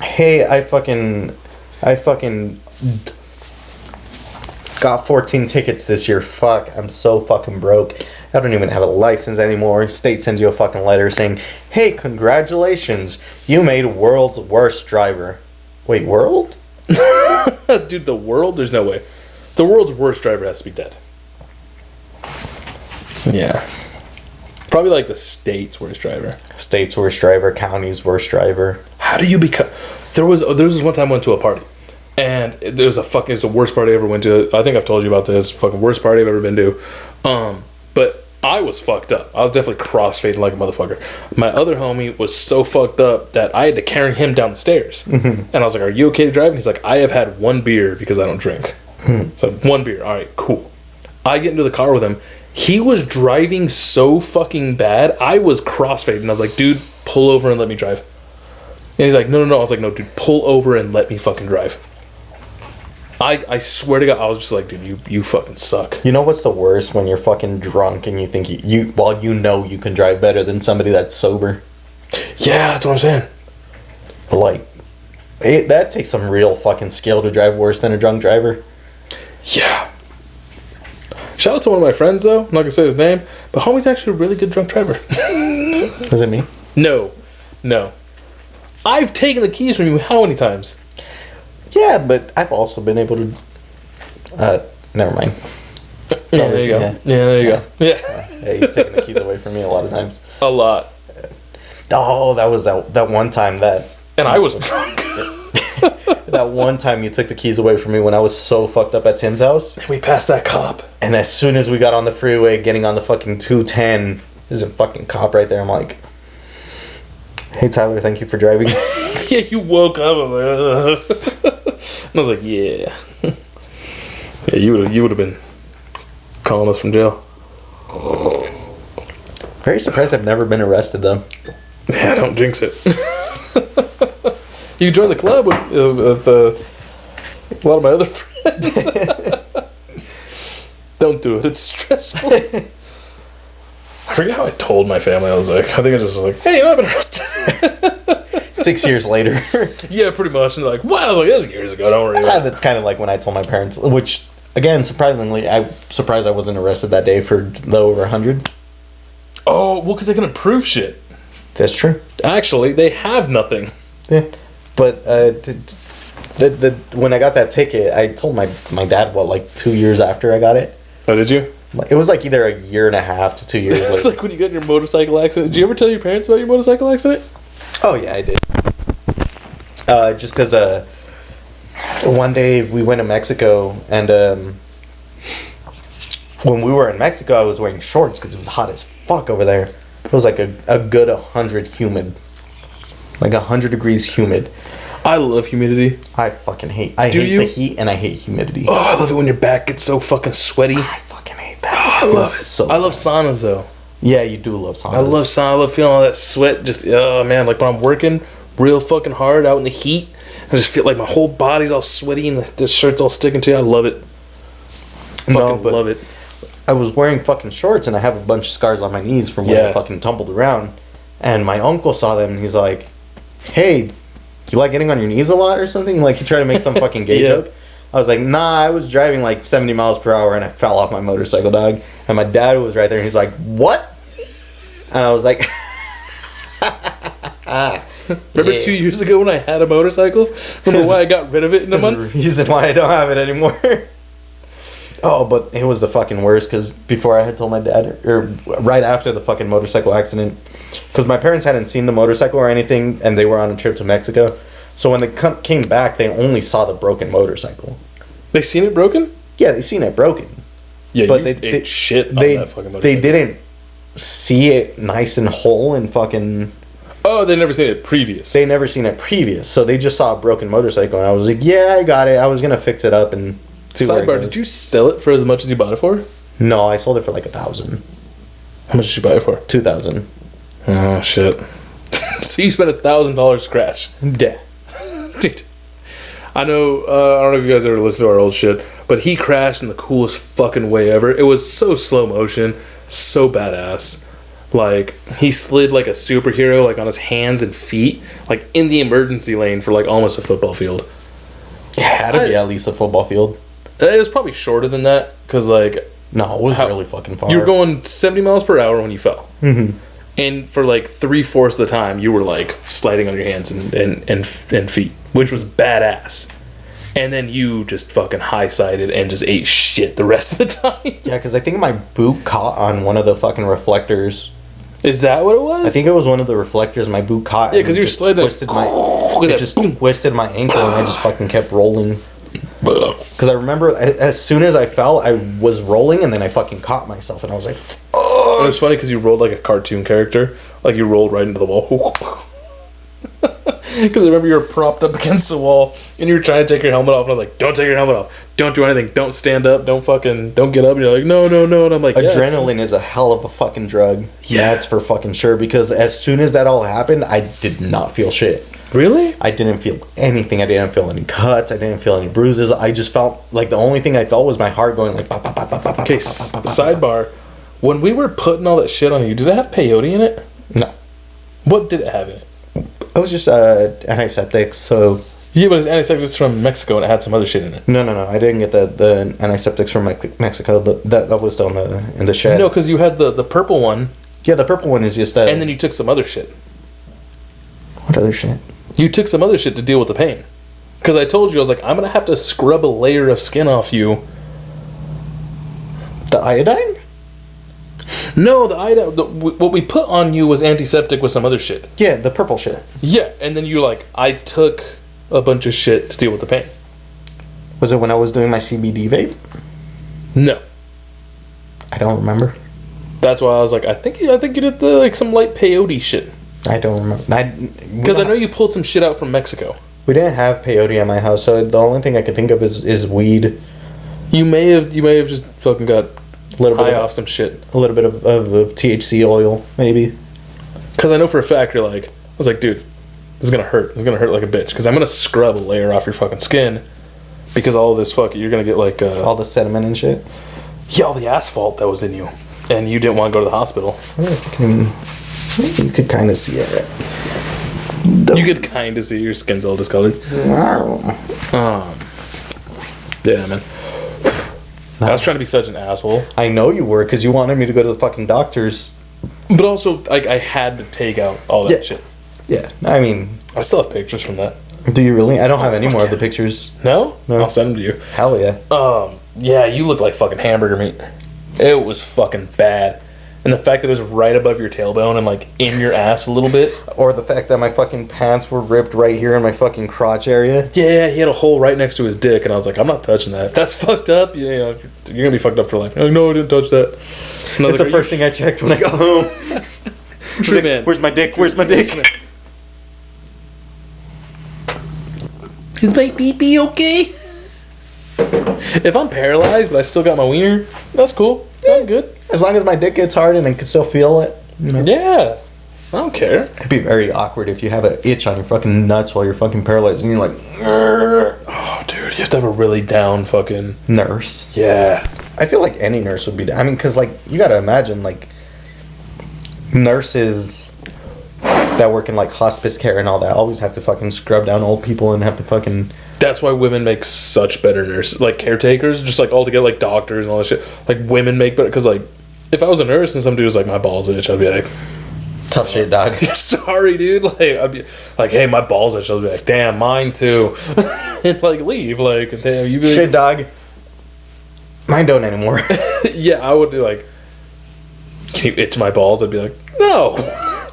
Hey, I fucking got 14 tickets this year. Fuck, I'm so fucking broke. I don't even have a license anymore. State sends you a fucking letter saying, hey, congratulations, you made world's worst driver. Wait, world? Dude, the world? There's no way. The world's worst driver has to be dead. Yeah. Probably like the state's worst driver. State's worst driver, county's worst driver. How do you become... There was this one time I went to a party. And it was the worst party I ever went to. I think I've told you about this. Fucking worst party I've ever been to. But I was fucked up. I was definitely crossfading like a motherfucker. My other homie was so fucked up that I had to carry him down the stairs. Mm-hmm. And I was like, are you okay to drive? And he's like, I have had one beer because I don't drink. So one beer. All right, cool. I get into the car with him. He was driving so fucking bad. I was crossfading. I was like, dude, pull over and let me drive. And he's like, no. I was like, no, dude, pull over and let me fucking drive. I swear to God, I was just like, dude, you fucking suck. You know what's the worst? When you're fucking drunk and you think you know you can drive better than somebody that's sober. Yeah, that's what I'm saying. Like, that takes some real fucking skill to drive worse than a drunk driver. Yeah. Shout out to one of my friends, though. I'm not going to say his name, but homie's actually a really good drunk driver. Is it me? No. I've taken the keys from you how many times? Yeah, but I've also been able to... never mind. Yeah, there you go. Yeah, there you go. Yeah. Yeah, you've taken the keys away from me a lot of times. A lot. Oh, that was that one time that... And I was drunk. That one time you took the keys away from me when I was so fucked up at Tim's house. We passed that cop. And as soon as we got on the freeway, getting on the fucking 210, there's a fucking cop right there. I'm like, hey, Tyler, thank you for driving. Yeah, you woke up. I was like, and I was like, yeah. Yeah, you would have been calling us from jail. Very surprised I've never been arrested, though. Yeah, don't jinx it. You join the club with a lot of my other friends. Don't do it. It's stressful. I forget how I told my family. I was like, I think I just was like, hey, I've been arrested. 6 years later. Yeah, pretty much. And they're like, what? I was like, that's years ago. Don't worry about it. That's kind of like when I told my parents, which, again, surprisingly, I'm surprised I wasn't arrested that day for the over 100. Oh, well, because they can prove shit. That's true. Actually, they have nothing. Yeah. But when I got that ticket, I told my dad, like 2 years after I got it. Oh, did you? It was like either a year and a half to 2 years It's later. like when you got in your motorcycle accident. Did you ever tell your parents about your motorcycle accident? Oh, yeah, I did. Just because one day we went to Mexico, and when we were in Mexico, I was wearing shorts because it was hot as fuck over there. It was like a good 100 humid. Like 100 degrees humid. I love humidity. I fucking hate. I hate the heat and I hate humidity. Oh, I love it when your back gets so fucking sweaty. I fucking hate that. Oh, I love saunas though. Yeah, you do love saunas. I love sauna. I love feeling all that sweat. Just oh man, like when I'm working real fucking hard out in the heat, I just feel like my whole body's all sweaty and the shirt's all sticking to you. I love it. Fucking love it. I was wearing fucking shorts and I have a bunch of scars on my knees from when I fucking tumbled around. And my uncle saw them and he's like, "Hey, you like getting on your knees a lot or something?" Like he tried to make some fucking gay joke. I was like, "Nah, I was driving like 70 miles per hour and I fell off my motorcycle, dog." And my dad was right there and he's like, "What?" And I was like, remember 2 years ago when I had a motorcycle? Remember why I got rid of it in a month? The reason why I don't have it anymore. Oh, but it was the fucking worst because before I had told my dad, or right after the fucking motorcycle accident, because my parents hadn't seen the motorcycle or anything and they were on a trip to Mexico. So when they came back, they only saw the broken motorcycle. They seen it broken? Yeah, they seen it broken. Yeah, but they ate shit on that fucking motorcycle. They didn't see it nice and whole and fucking... Oh, they never seen it previous. They never seen it previous, so they just saw a broken motorcycle, and I was like, yeah, I got it. I was gonna fix it up and see where it Sidebar, goes. did you sell it for as much as you bought it for? No, I sold it for like 1,000. How much did you buy it for? 2,000. Oh, shit. So you spent $1,000 to crash. Yeah. Dude. I know, I don't know if you guys ever listened to our old shit, but he crashed in the coolest fucking way ever. It was so slow motion, so badass. Like, he slid like a superhero, like on his hands and feet, like in the emergency lane for like almost a football field. It had to be at least a football field. It was probably shorter than that, because like... No, it was really fucking far. You were going 70 miles per hour when you fell. Mm-hmm. And for like 3/4 of the time, you were like sliding on your hands and feet, which was badass. And then you just fucking high-sided and just ate shit the rest of the time. Yeah, because I think my boot caught on one of the fucking reflectors. Is that what it was? I think it was one of the reflectors my boot caught. Yeah, because you were sliding. It just twisted my ankle and I just fucking kept rolling. Because I remember as soon as I fell, I was rolling and then I fucking caught myself and I was like, oh. It was funny because you rolled like a cartoon character. Like you rolled right into the wall. Because I remember you were propped up against the wall and you were trying to take your helmet off and I was like, don't take your helmet off. Don't do anything. Don't stand up. Don't get up. And you're like, no. And I'm like, adrenaline is a hell of a fucking drug. Yeah, that's for fucking sure. Because as soon as that all happened, I did not feel shit. Really? I didn't feel anything. I didn't feel any cuts. I didn't feel any bruises. I just felt like the only thing I felt was my heart going like... Okay, sidebar. When we were putting all that shit on you, did it have peyote in it? No. What did it have in it? It was just antiseptic, so... Yeah, but it's antiseptics from Mexico and it had some other shit in it. No. I didn't get the antiseptics from Mexico. That was still in the shed. No, because you had the purple one. Yeah, the purple one is just... and then you took some other shit. What other shit? You took some other shit to deal with the pain. Because I told you, I was like, I'm going to have to scrub a layer of skin off you. The iodine? No, the iodine... what we put on you was antiseptic with some other shit. Yeah, the purple shit. Yeah, and then you like, I took a bunch of shit to deal with the pain. Was it when I was doing my CBD vape? No. I don't remember. That's why I was like, I think you did some light peyote shit. I don't remember. Because I know you pulled some shit out from Mexico. We didn't have peyote at my house, so the only thing I could think of is weed. You may have just fucking got a little bit off some shit. A little bit of THC oil, maybe. Because I know for a fact you're like, I was like, dude, this is gonna hurt. It's gonna hurt like a bitch. Because I'm gonna scrub a layer off your fucking skin. Because all of this you're gonna get like all the sediment and shit. Yeah, all the asphalt that was in you, and you didn't want to go to the hospital. You could kind of see it. You could kind of see your skin's all discolored. Yeah, man. I was trying to be such an asshole. I know you were, because you wanted me to go to the fucking doctors. But also, like, I had to take out all that shit. Yeah, I mean... I still have pictures from that. Do you really? I don't have any more of the pictures. No? I'll send them to you. Hell yeah. Yeah, you look like fucking hamburger meat. It was fucking bad. And the fact that it was right above your tailbone and like in your ass a little bit. Or the fact that my fucking pants were ripped right here in my fucking crotch area. Yeah, he had a hole right next to his dick, and I was like, I'm not touching that. If that's fucked up, you're gonna be fucked up for life. I'm like, no, I didn't touch that. It's the first thing I checked when I got home. True man. Where's my dick? Where's my dick? Is my pee-pee okay? If I'm paralyzed but I still got my wiener, that's cool. I'm good. As long as my dick gets hard and I can still feel it. You know? Yeah. I don't care. It'd be very awkward if you have an itch on your fucking nuts while you're fucking paralyzed and you're like, "Grr." Oh, dude, you have to have a really down fucking Nurse. Yeah. I feel like any nurse would be. I mean, because like you gotta imagine like nurses that work in like hospice care and all that always have to fucking scrub down old people and have to fucking. That's why women make such better nurses, like caretakers, just like altogether, like doctors and all that shit. Like women make better because like if I was a nurse and some dude was like my balls itch, I'd be like, Tough shit, dog. sorry, dude. Like I'd be like, hey, my balls itch. I'd be like, damn, mine too, and like leave. Like, damn, you be Shit, dog. Mine don't anymore. yeah, I would be like, can you itch my balls? I'd be like, no.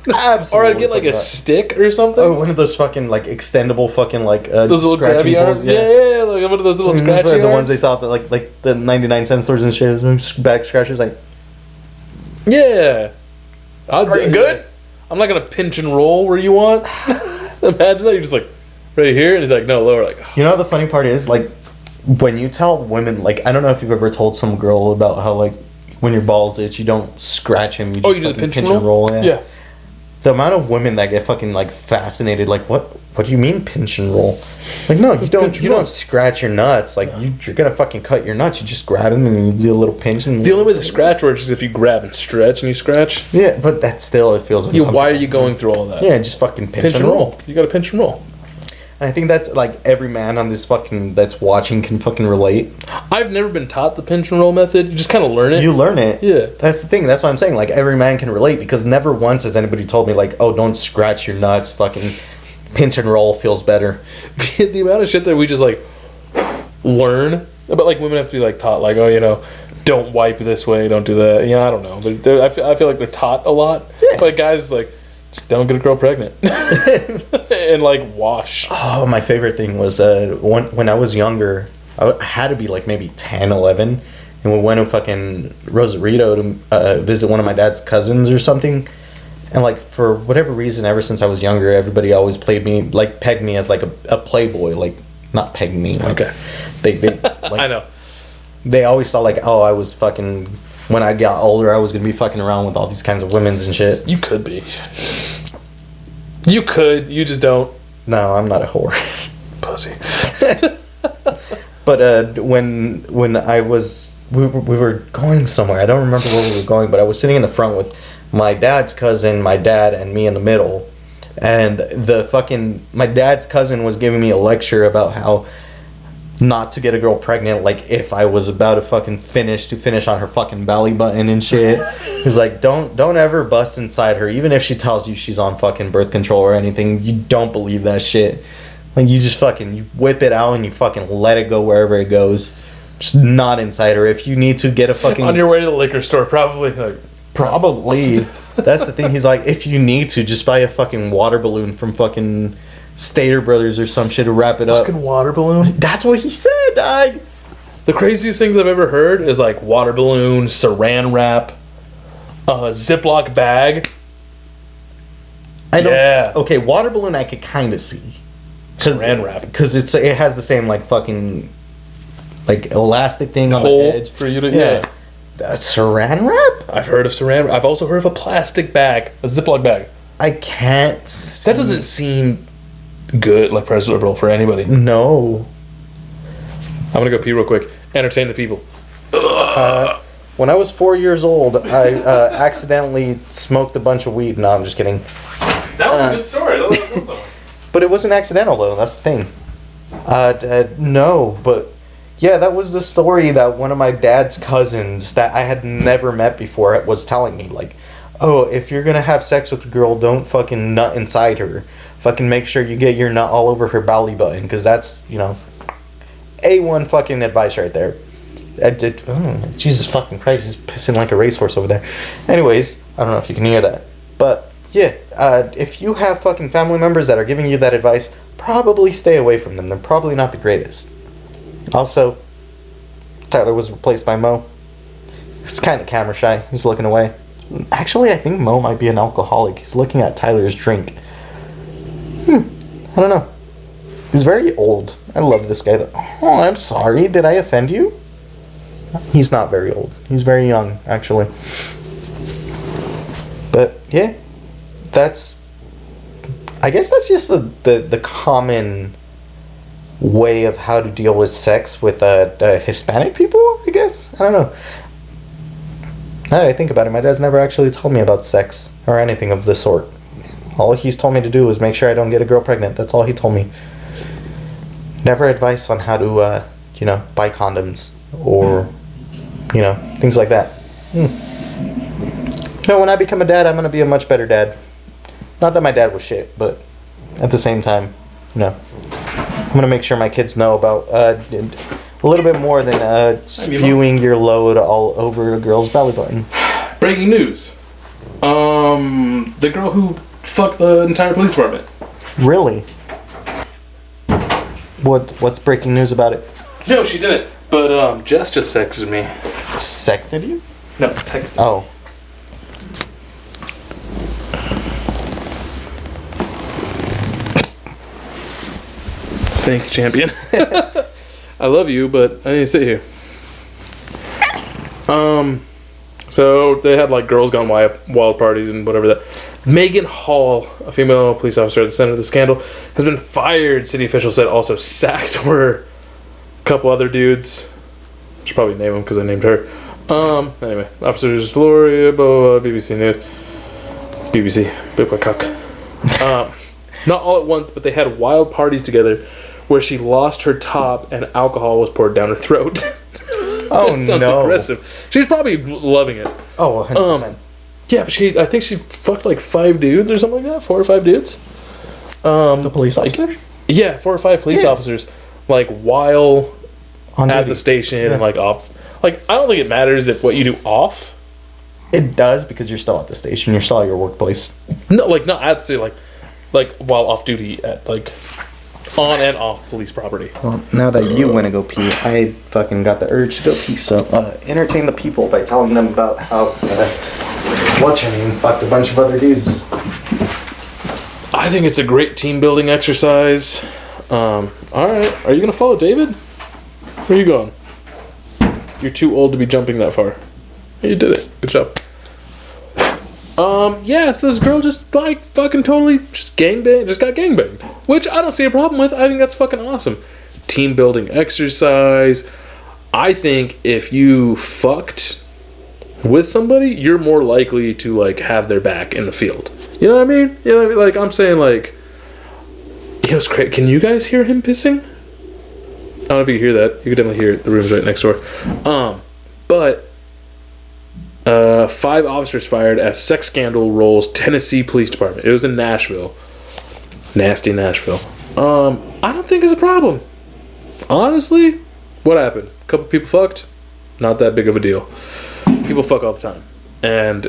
Absolutely. Or I'd get like a stick or something. Oh, one of those fucking like extendable fucking like those little scratching grabby arms. pulls, Yeah, like one of those little scratchy the arms. ones they saw at the, like the 99-cent stores and shit. Back scratchers like. Yeah. Are you good? I'm not gonna pinch and roll where you want. Imagine that you're just like right here, and he's like, no, lower. Like, You know the funny part is like when you tell women like I don't know if you've ever told some girl about how like when your balls itch you don't scratch them, you just you do the fucking pinch and roll? Yeah. The amount of women that get fucking like fascinated, like what do you mean pinch and roll? Like no, you don't scratch your nuts. Like you're gonna fucking cut your nuts. You just grab them and you do a little pinch. And The only way the scratch works is if you grab and stretch and you scratch. yeah, but that still it feels. Why are you going through all that? Yeah, just fucking pinch Pinch and roll. You gotta pinch and roll. And I think that's like every man on this fucking that's watching can fucking relate. I've never been taught the pinch and roll method. You just kind of learn it. You learn it. Yeah. That's the thing. That's what I'm saying. Like every man can relate because never once has anybody told me like, oh, don't scratch your nuts. Fucking pinch and roll feels better. The amount of shit that we just like learn, but like women have to be like taught like, oh, you know, don't wipe this way, don't do that. You know, I don't know, but I feel like they're taught a lot. Yeah. But guys, like, just don't get a girl pregnant and like wash. Oh, my favorite thing was when I was younger, I had to be like maybe 10, 11, and we went to fucking Rosarito to visit one of my dad's cousins or something. And like for whatever reason, ever since I was younger, everybody always pegged me as like a playboy, like not pegged me. Like, Okay. They like, I know. They always thought like, oh, I was fucking. When I got older, I was gonna be fucking around with all these kinds of women's and shit. You could be. You could. You just don't. No, I'm not a whore. Pussy. But when I was we were going somewhere. I don't remember where we were going, but I was sitting in the front with my dad's cousin, my dad, and me in the middle. And my dad's cousin was giving me a lecture about how not to get a girl pregnant, like if I was about to fucking finish on her fucking belly button and shit. He's like, don't ever bust inside her, even if she tells you she's on fucking birth control or anything. You don't believe that shit. Like you just fucking you whip it out and you fucking let it go wherever it goes. Just not inside her. If you need to get a fucking On your way to the liquor store, probably. Like, probably. That's the thing. He's like, if you need to, just buy a fucking water balloon from fucking Stater Brothers or some shit to wrap it up. fucking water balloon. That's what he said, dog. The craziest things I've ever heard is like water balloon, saran wrap, Ziploc bag. I don't. Yeah. Okay, water balloon I could kind of see. Saran wrap. Because it has the same like fucking like elastic thing on Hole the edge for you to yeah. That's saran wrap. I've heard of saran wrap. I've also heard of a plastic bag, a Ziploc bag. I can't. See. That doesn't seem good, like pleasurable for anybody. No. I'm gonna go pee real quick. Entertain the people. When I was 4 years old, I accidentally smoked a bunch of weed. No, I'm just kidding. That was a good story. That was a good one. But it wasn't accidental though. That's the thing. No, but yeah, that was the story that one of my dad's cousins that I had never met before was telling me. Like, oh, if you're gonna have sex with a girl, don't fucking nut inside her. Fucking make sure you get your nut all over her belly button, because that's, you know, A1 fucking advice right there. Jesus fucking Christ, he's pissing like a racehorse over there. Anyways, I don't know if you can hear that. But, yeah, if you have fucking family members that are giving you that advice, probably stay away from them. They're probably not the greatest. Also, Tyler was replaced by Mo. He's kind of camera shy. He's looking away. Actually, I think Mo might be an alcoholic. He's looking at Tyler's drink. I don't know. He's very old. I love this guy. Oh, I'm sorry. Did I offend you? He's not very old. He's very young, actually. But yeah, I guess that's just the common way of how to deal with sex with Hispanic people, I guess. I don't know. Now that I think about it, my dad's never actually told me about sex or anything of the sort. All he's told me to do is make sure I don't get a girl pregnant. That's all he told me. Never advice on how to, buy condoms or, things like that. When I become a dad, I'm going to be a much better dad. Not that my dad was shit, but at the same time, I'm going to make sure my kids know about a little bit more than spewing your load all over a girl's belly button. Breaking news. The girl who fucked the entire police department. Really? What's breaking news about it? No, she didn't. But Jess just texted me. Sexted you? No, texted. Oh. Thank you, champion. I love you, but I need to sit here. So they had like girls gone wild parties and whatever that. Megan Hall, a female police officer at the center of the scandal, has been fired. City officials said also sacked were a couple other dudes. I should probably name them because I named her. Anyway, officers Gloria, BBC News, BBC, big boy cock. Not all at once, but they had wild parties together where she lost her top and alcohol was poured down her throat. Oh, that sounds aggressive. She's probably loving it. Oh, 100%. Yeah, but I think she fucked like 5 dudes or something like that. 4 or 5 dudes. The police officer? Yeah, 4 or 5 police officers. Like, while at the station and like off. Like, I don't think it matters if what you do off. It does because you're still at the station. You're still at your workplace. No, like, not at the station. Like while off duty at, like, on and off police property. Well, now that you want to go pee, I fucking got the urge to go pee. So, entertain the people by telling them about how, what's her name, fucked a bunch of other dudes. I think it's a great team building exercise. Alright, are you going to follow David? Where are you going? You're too old to be jumping that far. You did it. Good job. Yes, this girl just like fucking totally just got gangbanged. Which I don't see a problem with. I think that's fucking awesome. Team building exercise. I think if you fucked with somebody, you're more likely to like have their back in the field. You know what I mean? You know what I mean? Like I'm saying like it was great. Can you guys hear him pissing? I don't know if you can hear that. You can definitely hear it. The room's right next door. But 5 officers fired as sex scandal rolls Tennessee Police Department. It was in Nashville. Nasty Nashville. I don't think it's a problem. Honestly, what happened? A couple people fucked? Not that big of a deal. People fuck all the time. And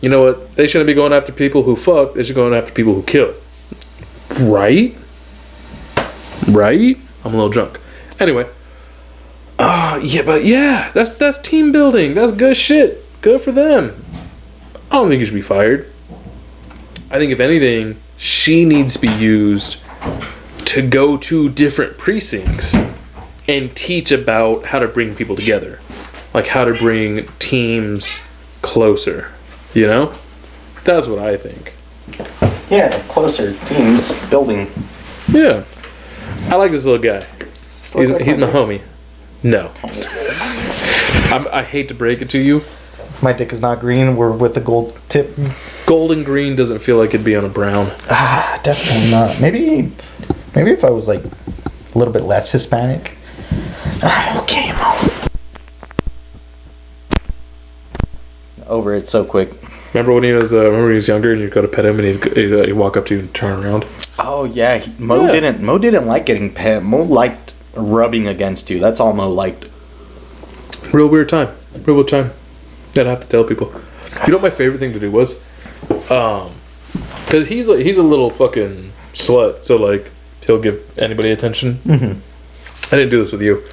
you know what? They shouldn't be going after people who fuck. They should be going after people who kill. Right? Right? I'm a little drunk. Anyway. That's team building. That's good shit. Good for them. I don't think you should be fired. I think if anything, she needs to be used to go to different precincts and teach about how to bring people together. Like how to bring teams closer. You know? That's what I think. Yeah, closer teams building. Yeah. I like this little guy. He's my homie. No. I hate to break it to you. My dick is not green. We're with a gold tip. Golden green doesn't feel like it'd be on a brown. Definitely not. Maybe if I was like a little bit less Hispanic. Okay, Mo. Over it so quick. Remember when he was younger and you'd go to pet him and he'd walk up to you and turn around? Oh yeah, Mo didn't like getting pet. Mo liked rubbing against you. That's all Mo liked. Real weird time. I'd have to tell people. You know what my favorite thing to do was? Because he's a little fucking slut, so like he'll give anybody attention. Mm-hmm. I didn't do this with you,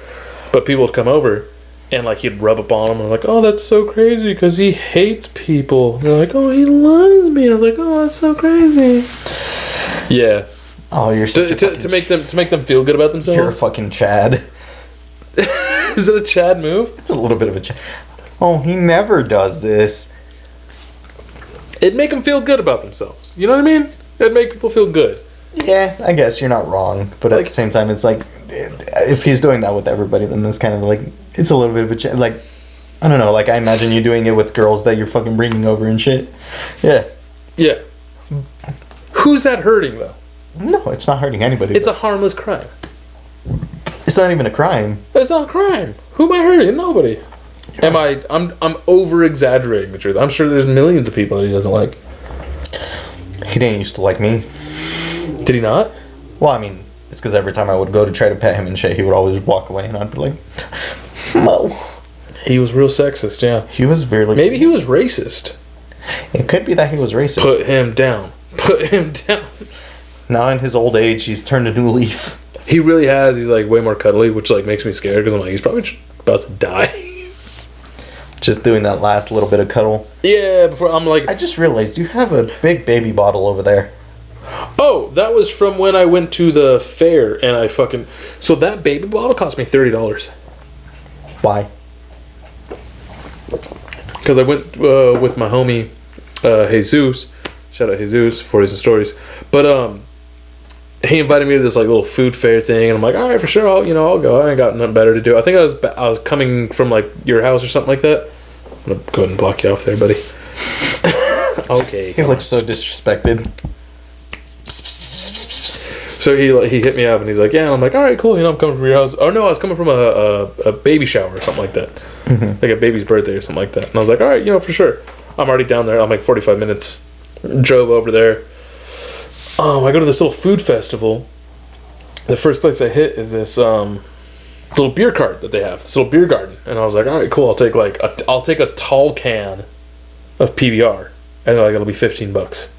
but people would come over and like he'd rub up on them and like, oh, that's so crazy because he hates people. And they're like, oh, he loves me. And I was like, oh, that's so crazy. Yeah, Oh, you're such a to make them feel good about themselves. You're a fucking Chad. Is it a Chad move? It's a little bit of a Chad. Oh, he never does this. It'd make them feel good about themselves. You know what I mean? It'd make people feel good. Yeah, I guess you're not wrong, but at the same time, it's like if he's doing that with everybody, then that's kind of like it's a little bit of a like I don't know. Like I imagine you doing it with girls that you're fucking bringing over and shit. Yeah. Yeah. Who's that hurting though? No, it's not hurting anybody. It's a harmless crime. It's not even a crime. It's not a crime. Who am I hurting? Nobody. Yeah. I'm over exaggerating the truth. I'm sure there's millions of people that he doesn't like. He didn't used to like me. Did he not? Well, I mean, it's because every time I would go to try to pet him and shit, he would always walk away, and I'd be like, "No." He was real sexist. Yeah. He was very. Maybe he was racist. It could be that he was racist. Put him down. Put him down. Now in his old age, he's turned a new leaf. He really has. He's like way more cuddly, which like makes me scared because I'm like he's probably about to die. Just doing that last little bit of cuddle. Yeah, before I'm like... I just realized you have a big baby bottle over there. Oh, that was from when I went to the fair and I fucking... So that baby bottle cost me $30. Why? Because I went with my homie, Jesus. Shout out Jesus, 40s and Stories. But he invited me to this like little food fair thing, and I'm like, all right, for sure, I'll go. I ain't got nothing better to do. I think I was coming from like your house or something like that. I'm gonna go ahead and block you off there, buddy. Okay. He looks so disrespected. So he hit me up and he's like, yeah, and I'm like, all right, cool. I'm coming from your house. Oh no, I was coming from a baby shower or something like that, like a baby's birthday or something like that. And I was like, all right, for sure. I'm already down there. I'm like 45 minutes. Drove over there. I go to this little food festival. The first place I hit is this little beer cart that they have. This little beer garden. And I was like, all right, cool. I'll take a tall can of PBR. And they're like, it'll be $15.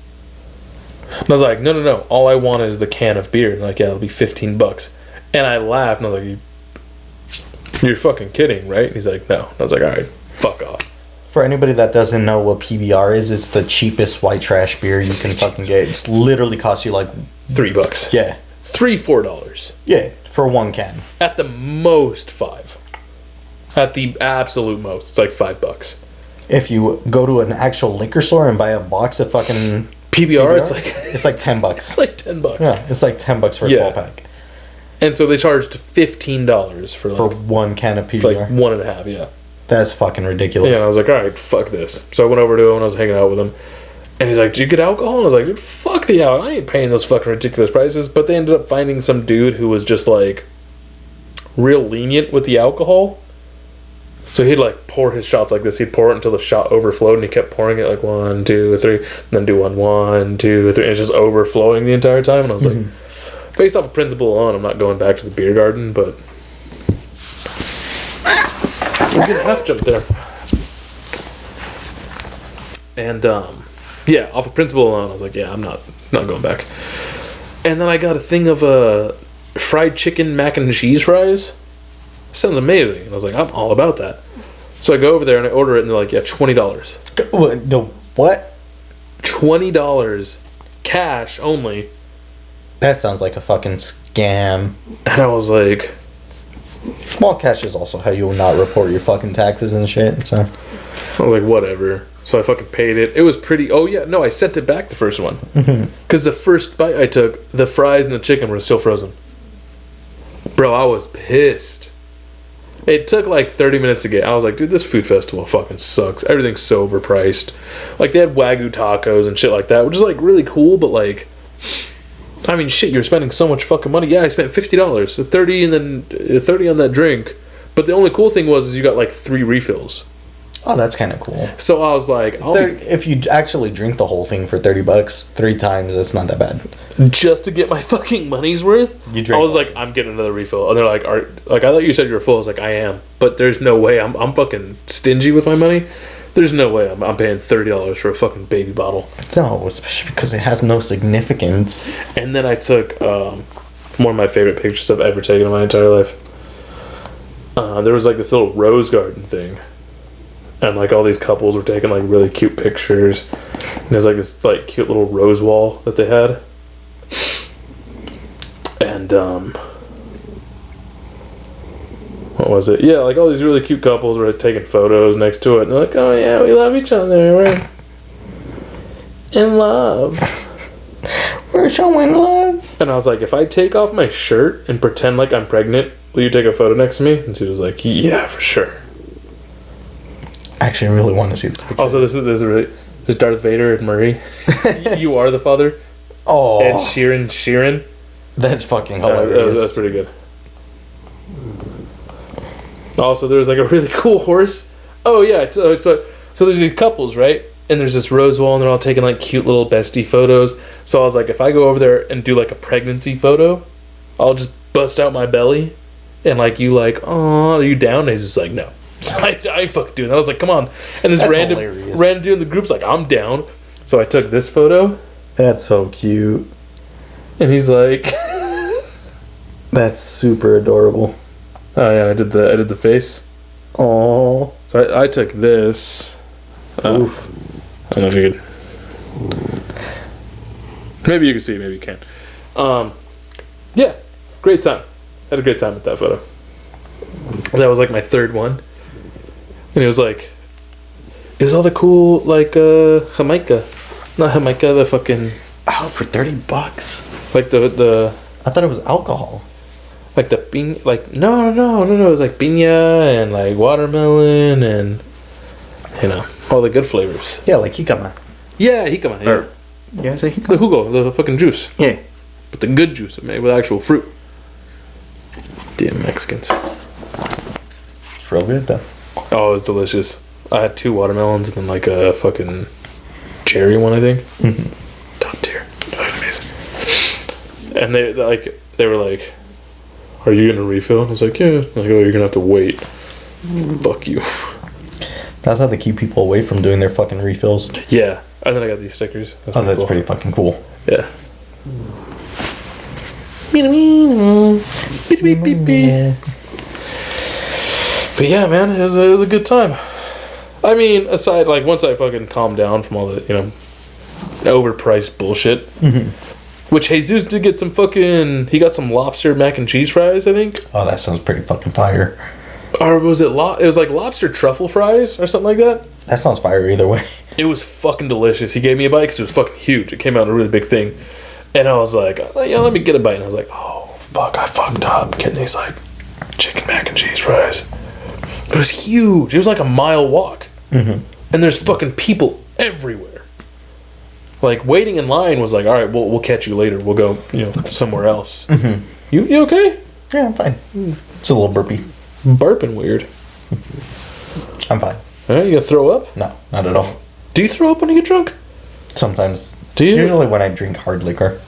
And I was like, no. All I want is the can of beer. And they're like, yeah, it'll be $15. And I laughed and I was like, you're fucking kidding, right? And he's like, no. And I was like, all right, fuck off. For anybody that doesn't know what PBR is, it's the cheapest white trash beer you can fucking get. It's literally costs you like $3. Yeah. $4. Yeah, for one can. At the most, $5. At the absolute most, it's like $5. If you go to an actual liquor store and buy a box of fucking PBR, it's like $10. It's like $10. Yeah, it's like $10 for a 12-pack. And so they charged $15 for one can of PBR. For like 1.5, yeah. That's fucking ridiculous. Yeah, I was like, all right, fuck this. So I went over to him and I was hanging out with him. And he's like, did you get alcohol? And I was like, dude, fuck the alcohol. I ain't paying those fucking ridiculous prices. But they ended up finding some dude who was just like real lenient with the alcohol. So he'd like pour his shots like this. He'd pour it until the shot overflowed, and he kept pouring it like 1, 2, 3, and then do 1, 2, 3. And it's just overflowing the entire time. And I was like, based off of principle alone, I'm not going back to the beer garden, but we get a half jump there. And yeah, off of principle alone, I was like, yeah, I'm not going back. And then I got a thing of fried chicken mac and cheese fries. Sounds amazing. And I was like, I'm all about that. So I go over there and I order it, and they're like, yeah, $20. No, what? $20 cash only. That sounds like a fucking scam. And I was like, small cash is also how you will not report your fucking taxes and shit. So I was like, whatever. So I fucking paid it. It was pretty. Oh yeah, no, I sent it back the first one because the first bite I took, the fries and the chicken were still frozen. Bro, I was pissed. It took like 30 minutes to get. I was like, dude, this food festival fucking sucks. Everything's so overpriced. Like, they had Wagyu tacos and shit like that, which is like really cool, but like, I mean, shit, you're spending so much fucking money. Yeah, I spent $50, so 30 and then 30 on that drink. But the only cool thing was is you got like 3 refills. Oh, that's kind of cool. So I was like, if you actually drink the whole thing for $30 3 times, that's not that bad. Just to get my fucking money's worth, I was like, I'm getting another refill. And they're like, I thought you said you were full. I was like, I am, but there's no way. I'm fucking stingy with my money. There's no way I'm paying $30 for a fucking baby bottle. No, especially because it has no significance. And then I took one of my favorite pictures I've ever taken in my entire life. There was like this little rose garden thing. And like all these couples were taking like really cute pictures. And there's like this like cute little rose wall that they had. And what was it? Yeah, like all these really cute couples were taking photos next to it, and they're like, "Oh yeah, we love each other. We're in love. We're showing love." And I was like, "If I take off my shirt and pretend like I'm pregnant, will you take a photo next to me?" And she was like, "Yeah, for sure." Actually, I really want to see this picture. Also, this is Darth Vader and Murray. You are the father. Oh, And Sheeran. that's fucking hilarious. That's pretty good. Also, there was like a really cool horse. Oh yeah, so there's these couples, right? And there's this rose wall, and they're all taking like cute little bestie photos. So I was like, if I go over there and do like a pregnancy photo, I'll just bust out my belly, and like you like, oh, are you down? And he's just like, no, I fucking do that. I was like, come on. And this That's random hilarious. dude in the group's like, I'm down. So I took this photo, That's so cute. and he's like, That's super adorable. oh yeah, I did the face. Oh, So I took this. oof. I don't know if you could. Maybe you can see, maybe you can't. Yeah, great time. Had a great time with that photo. And that was like my third one. And it was like, it was all the cool, like, Jamaica. Not Jamaica, the fucking, Oh, for $30. like the I thought it was alcohol. like the piña, like, no, it was like piña and like watermelon and, you know, all the good flavors. Yeah, like jicama. Yeah, jicama, yeah. Or- Yeah, it's a jicama. The jugo, the fucking juice. Yeah. But the good juice made with actual fruit. Damn Mexicans. It's real good though. Oh, it was delicious. I had 2 watermelons and then like a fucking cherry one, I think. Mm-hmm. Top tier. Oh, it was amazing. And they were like, "Are you gonna refill?" And I was like, "Yeah." Like, "Oh, you're gonna have to wait." Fuck you. That's how they keep people away from doing their fucking refills. Yeah. And then I got these stickers. Oh, that's cool. pretty fucking cool. Yeah. But yeah, man, it was a good time. I mean, aside, like, once I fucking calmed down from all the, you know, overpriced bullshit. Which Jesus did get some fucking, he got some lobster mac and cheese fries, I think. Oh, that sounds pretty fucking fire. Or was it, it was like lobster truffle fries or something like that. That sounds fire either way. It was fucking delicious. He gave me a bite because it was fucking huge. It came out in a really big thing. And I was like, yeah, let me get a bite. And I was like, oh, fuck, I fucked up getting these, like, chicken mac and cheese fries. It was huge. It was like a mile walk. Mm-hmm. And there's fucking people everywhere. Like, waiting in line was like, all right, we'll catch you later. We'll go, you know, somewhere else. Mm-hmm. You okay? Yeah, I'm fine. It's a little burpy. Burping weird. I'm fine. All right, you gonna throw up? No, not at all. Do you throw up when you get drunk? Sometimes. Do you? Usually when I drink hard liquor.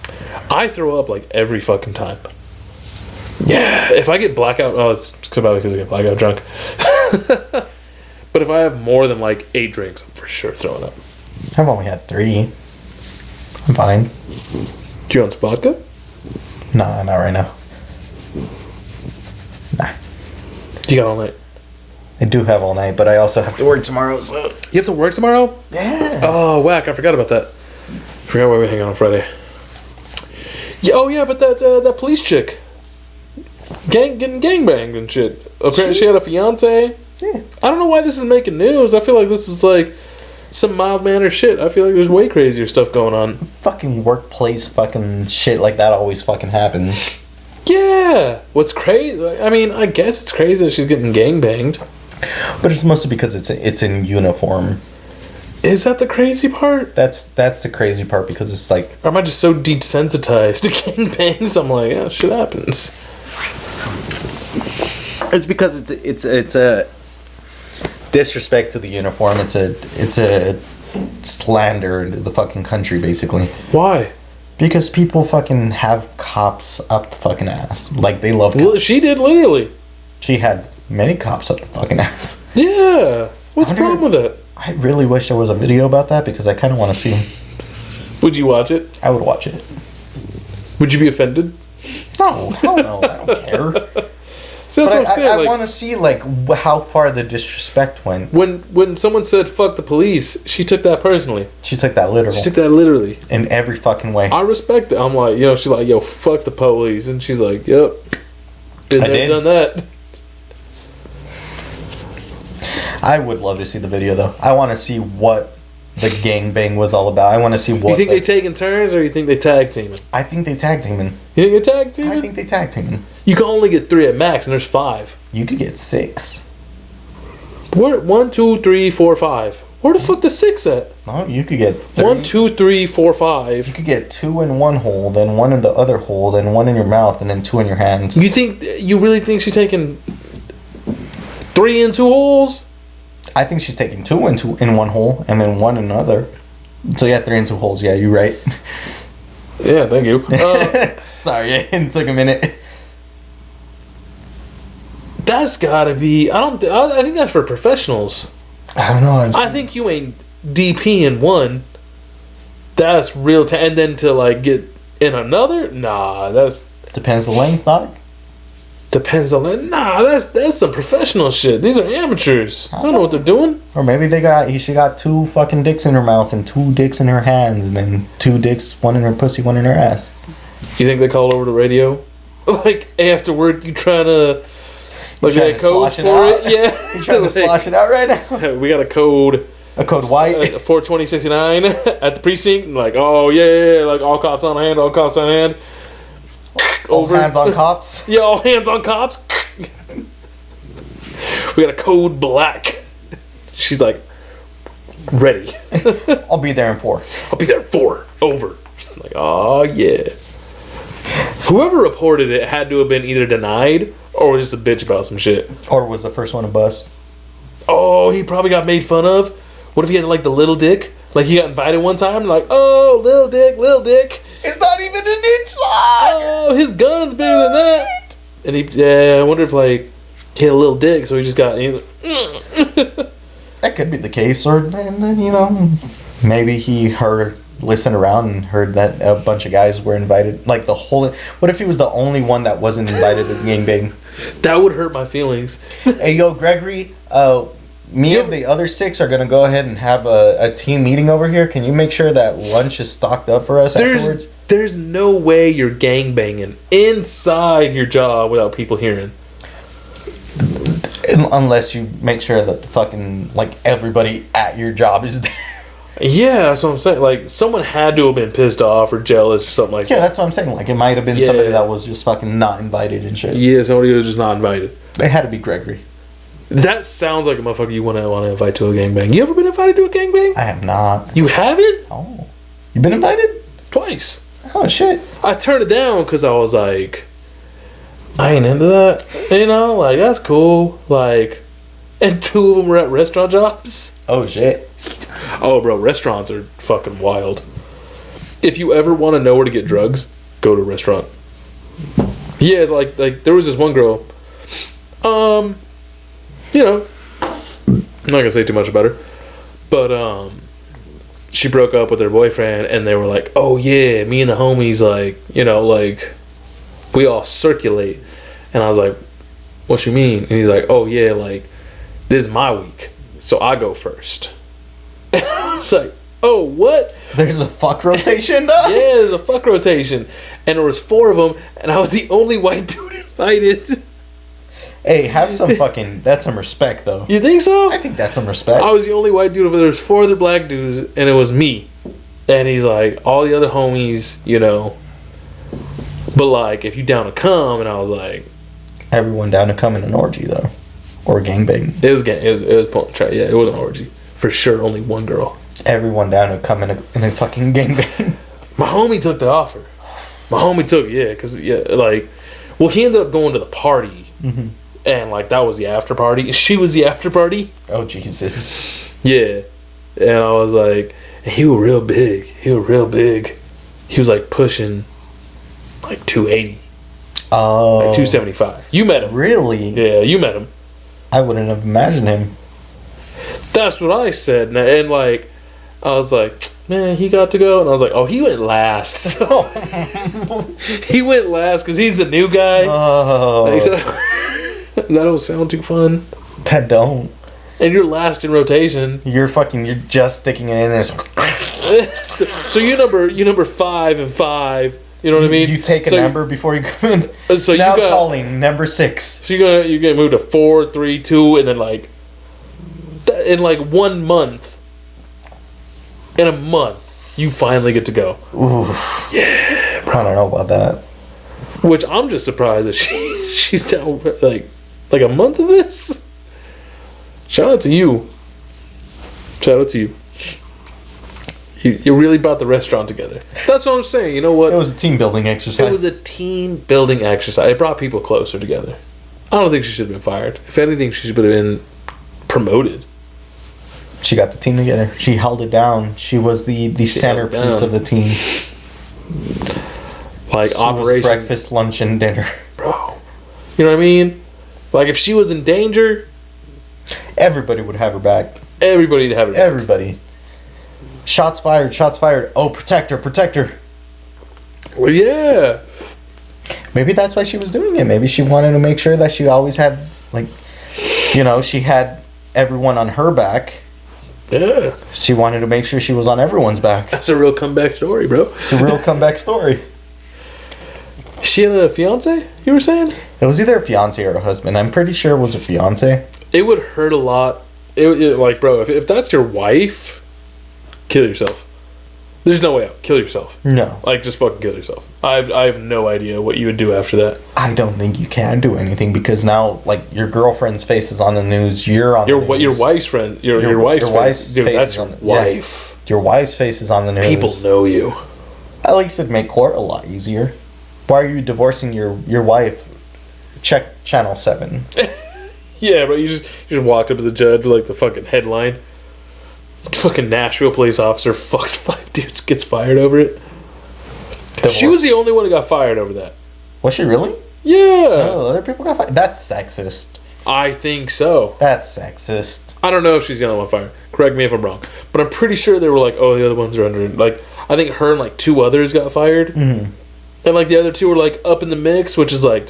I throw up like every fucking time. Yeah, if I get blackout, it's probably because I get blackout drunk. But if I have more than like 8 drinks, I'm for sure throwing up. I've only had 3. I'm fine. Do you want some vodka? Nah, not right now. Nah. You got all night. I do have all night, but I also have to work tomorrow, so... You have to work tomorrow? Yeah. Oh, whack. I forgot about that. Forgot where we hang out on Friday. Yeah, oh, yeah, but that police chick. Getting gangbanged and shit. Apparently she had a fiance. Yeah. I don't know why this is making news. I feel like this is like some mild manner shit. I feel like there's way crazier stuff going on. Fucking workplace fucking shit like that always fucking happens. Yeah. What's crazy? I mean, I guess it's crazy that she's getting gangbanged. But it's mostly because it's in uniform. Is that the crazy part? That's the crazy part because it's like... Or am I just so desensitized to gangbangs? I'm like, yeah, shit happens. It's because it's a disrespect to the uniform. It's a slander to the fucking country, basically. Why? Because people fucking have cops up the fucking ass. Like, they love Well, cops. she did, literally. She had many cops up the fucking ass. Yeah. What's the I wonder- problem with it? I really wish there was a video about that because I kind of want to see them. Would you watch it? I would watch it. Would you be offended? No, hell no, I don't care. So that's what I'm saying. I Like, want to see like how far the disrespect went. when someone said "fuck the police," she took that personally. She took that literal. She took that literally. In every fucking way. I respect it. I'm like, she's like, yo, fuck the police, and she's like, yep, been there, done that. I would love to see the video though. I want to see what the gangbang was all about. I want to see what. You think they taking turns, or you think they tag teaming? I think they tag teaming. You think they tag teaming? I think they tag teaming. You can only get 3 at max, and there's 5. You could get 6. Where 1, 2, 3, 4, 5? Where the fuck the 6 at? No, you could get 1, 2, 3, 4, 5. You could get 2 in one hole, then 1 in the other hole, then 1 in your mouth, and then 2 in your hands. You really think she's taking 3 in 2 holes? I think she's taking 2 in one hole, and then 1 in another. So yeah, 3 in 2 holes. Yeah, you're right. Yeah, thank you. Sorry, it took a minute. That's gotta be. I think that's for professionals. I don't know. I think you ain't DP in one. That's real. And then to like get in another, nah. That's depends the length, dog. Depends on that. Nah, that's some professional shit. These are amateurs. I don't know what they're doing. Or maybe she got 2 fucking dicks in her mouth and 2 dicks in her hands, and then 2 dicks, 1 in her pussy, 1 in her ass. You think they call over the radio? Like after work, you trying to like get codes for it? Yeah, you trying to slosh it out right now? We got a code. A code white. 42069 at the precinct. Like, oh yeah, like all cops on hand, all cops on hand. All hands on cops. Yeah, all hands on cops. We got a code black. She's like, ready. I'll be there in 4. I'll be there in 4. Over. Like, oh yeah. Whoever reported it had to have been either denied or was just a bitch about some shit. Or was the first one to bust. Oh, he probably got made fun of. What if he had like the little dick? Like he got invited one time, like, oh, little dick. It's not even an inch long. Oh, his gun's bigger than that. And I wonder if like he had a little dick, so he just got. That could be the case, or maybe he listened around and heard that a bunch of guys were invited. Like the whole. What if he was the only one that wasn't invited to the gangbang? That would hurt my feelings. Hey, yo, Gregory. Me and the other 6 are gonna go ahead and have a team meeting over here. Can you make sure that lunch is stocked up for us afterwards? There's no way you're gangbanging inside your job without people hearing. Unless you make sure that the fucking everybody at your job is there. Yeah, that's what I'm saying. Like someone had to have been pissed off or jealous or something like that. Yeah, that's what I'm saying. Like it might have been somebody that was just fucking not invited and shit. Yeah, somebody was just not invited. It had to be Gregory. That sounds like a motherfucker you want to invite to a gangbang. You ever been invited to a gangbang? I have not. You haven't? Oh. You been invited? Twice. Oh, shit. I turned it down because I was like, I ain't into that. Like, that's cool. Like, and 2 of them were at restaurant jobs. Oh, shit. Oh, bro, restaurants are fucking wild. If you ever want to know where to get drugs, go to a restaurant. Yeah, like there was this one girl, I'm not gonna say too much about her, but she broke up with her boyfriend, and they were like, oh yeah, me and the homies, like we all circulate. And I was like, what you mean? And he's like, oh yeah, like this is my week, so I go first. And I was like, oh, what? There's a fuck rotation, though? Yeah, there's a fuck rotation. And there was 4 of them, and I was the only white dude invited. Hey, have some fucking... That's some respect, though. You think so? I think that's some respect. I was the only white dude, but there was 4 other black dudes, and it was me. And he's like, all the other homies, But, like, if you down to come, and I was like... Everyone down to come in an orgy, though. Or a gangbang. It was pulling track. Yeah, it was an orgy. For sure, only one girl. Everyone down to come in a fucking gangbang. My homie took the offer. My homie took it, because, he ended up going to the party. Mm-hmm. And, that was the after party. She was the after party. Oh, Jesus. Yeah. And I was like... And he was real big. He was, pushing, 280. Oh. 275. You met him. Really? Yeah, you met him. I wouldn't have imagined him. That's what I said. And, I was like... Man, he got to go. And I was like, oh, he went last. He went last because he's the new guy. Oh. He said, That don't sound too fun. That don't. And you're last in rotation. You're just sticking it in and so you number 5 and 5. You know what I mean? You take a number before you come in. So now calling number 6. So you get moved to 4, 3, 2, and then like in like 1 month. In a month, you finally get to go. Oof. Yeah, bro. I don't know about that. Which I'm just surprised that she's down like a month of this. Shout out to you. Shout out to you. You really brought the restaurant together. That's what I'm saying. You know what? It was a team building exercise. It was a team building exercise. It brought people closer together. I don't think she should have been fired. If anything, she should have been promoted. She got the team together. She held it down. She was the centerpiece of the team. Like Operation breakfast, lunch, and dinner. Bro. You know what I mean? Like if she was in danger, everybody would have her back. Everybody would have her back. Everybody. Shots fired, shots fired. Oh, protect her, protect her. Well, yeah. Maybe that's why she was doing it. Maybe she wanted to make sure that she always had, like, she had everyone on her back. Yeah. She wanted to make sure she was on everyone's back. That's a real comeback story, bro. It's a real comeback story. She had a fiance, you were saying? It was either a fiance or a husband. I'm pretty sure it was a fiance. It would hurt a lot. Like, bro, if that's your wife, kill yourself. There's no way out. Kill yourself. No. Like, just fucking kill yourself. I have no idea what you would do after that. I don't think you can do anything because now, like, your girlfriend's face is on the news. You're on the news. Your wife's friend. Your wife's face. Dude, that's your wife. Yeah. Your wife's face is on the news. People know you. At least it'd make court a lot easier. Why are you divorcing your wife? Check Channel 7. Yeah, but you just walked up to the judge with, like, the fucking headline. Fucking Nashville police officer fucks 5 dudes, gets fired over it. She was the only one who got fired over that. Was she really? Yeah. No, other people got fired. That's sexist. I think so. That's sexist. I don't know if she's the only one fired. Correct me if I'm wrong. But I'm pretty sure they were like, oh, the other ones are under... Like, I think her and, like, 2 others got fired. Mm-hmm. And, like, the other 2 were, like, up in the mix, which is, like...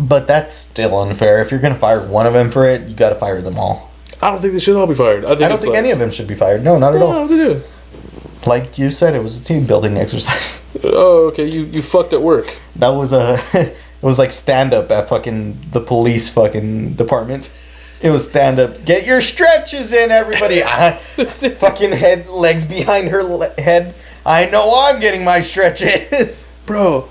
But that's still unfair. If you're going to fire one of them for it, you got to fire them all. I don't think they should all be fired. I don't think any of them should be fired. No, not at all. No, they do. Like you said, it was a team building exercise. Oh, okay. You fucked at work. That was it was like stand up at fucking the police fucking department. It was stand up. Get your stretches in, everybody. Fucking legs behind her head. I know I'm getting my stretches, bro.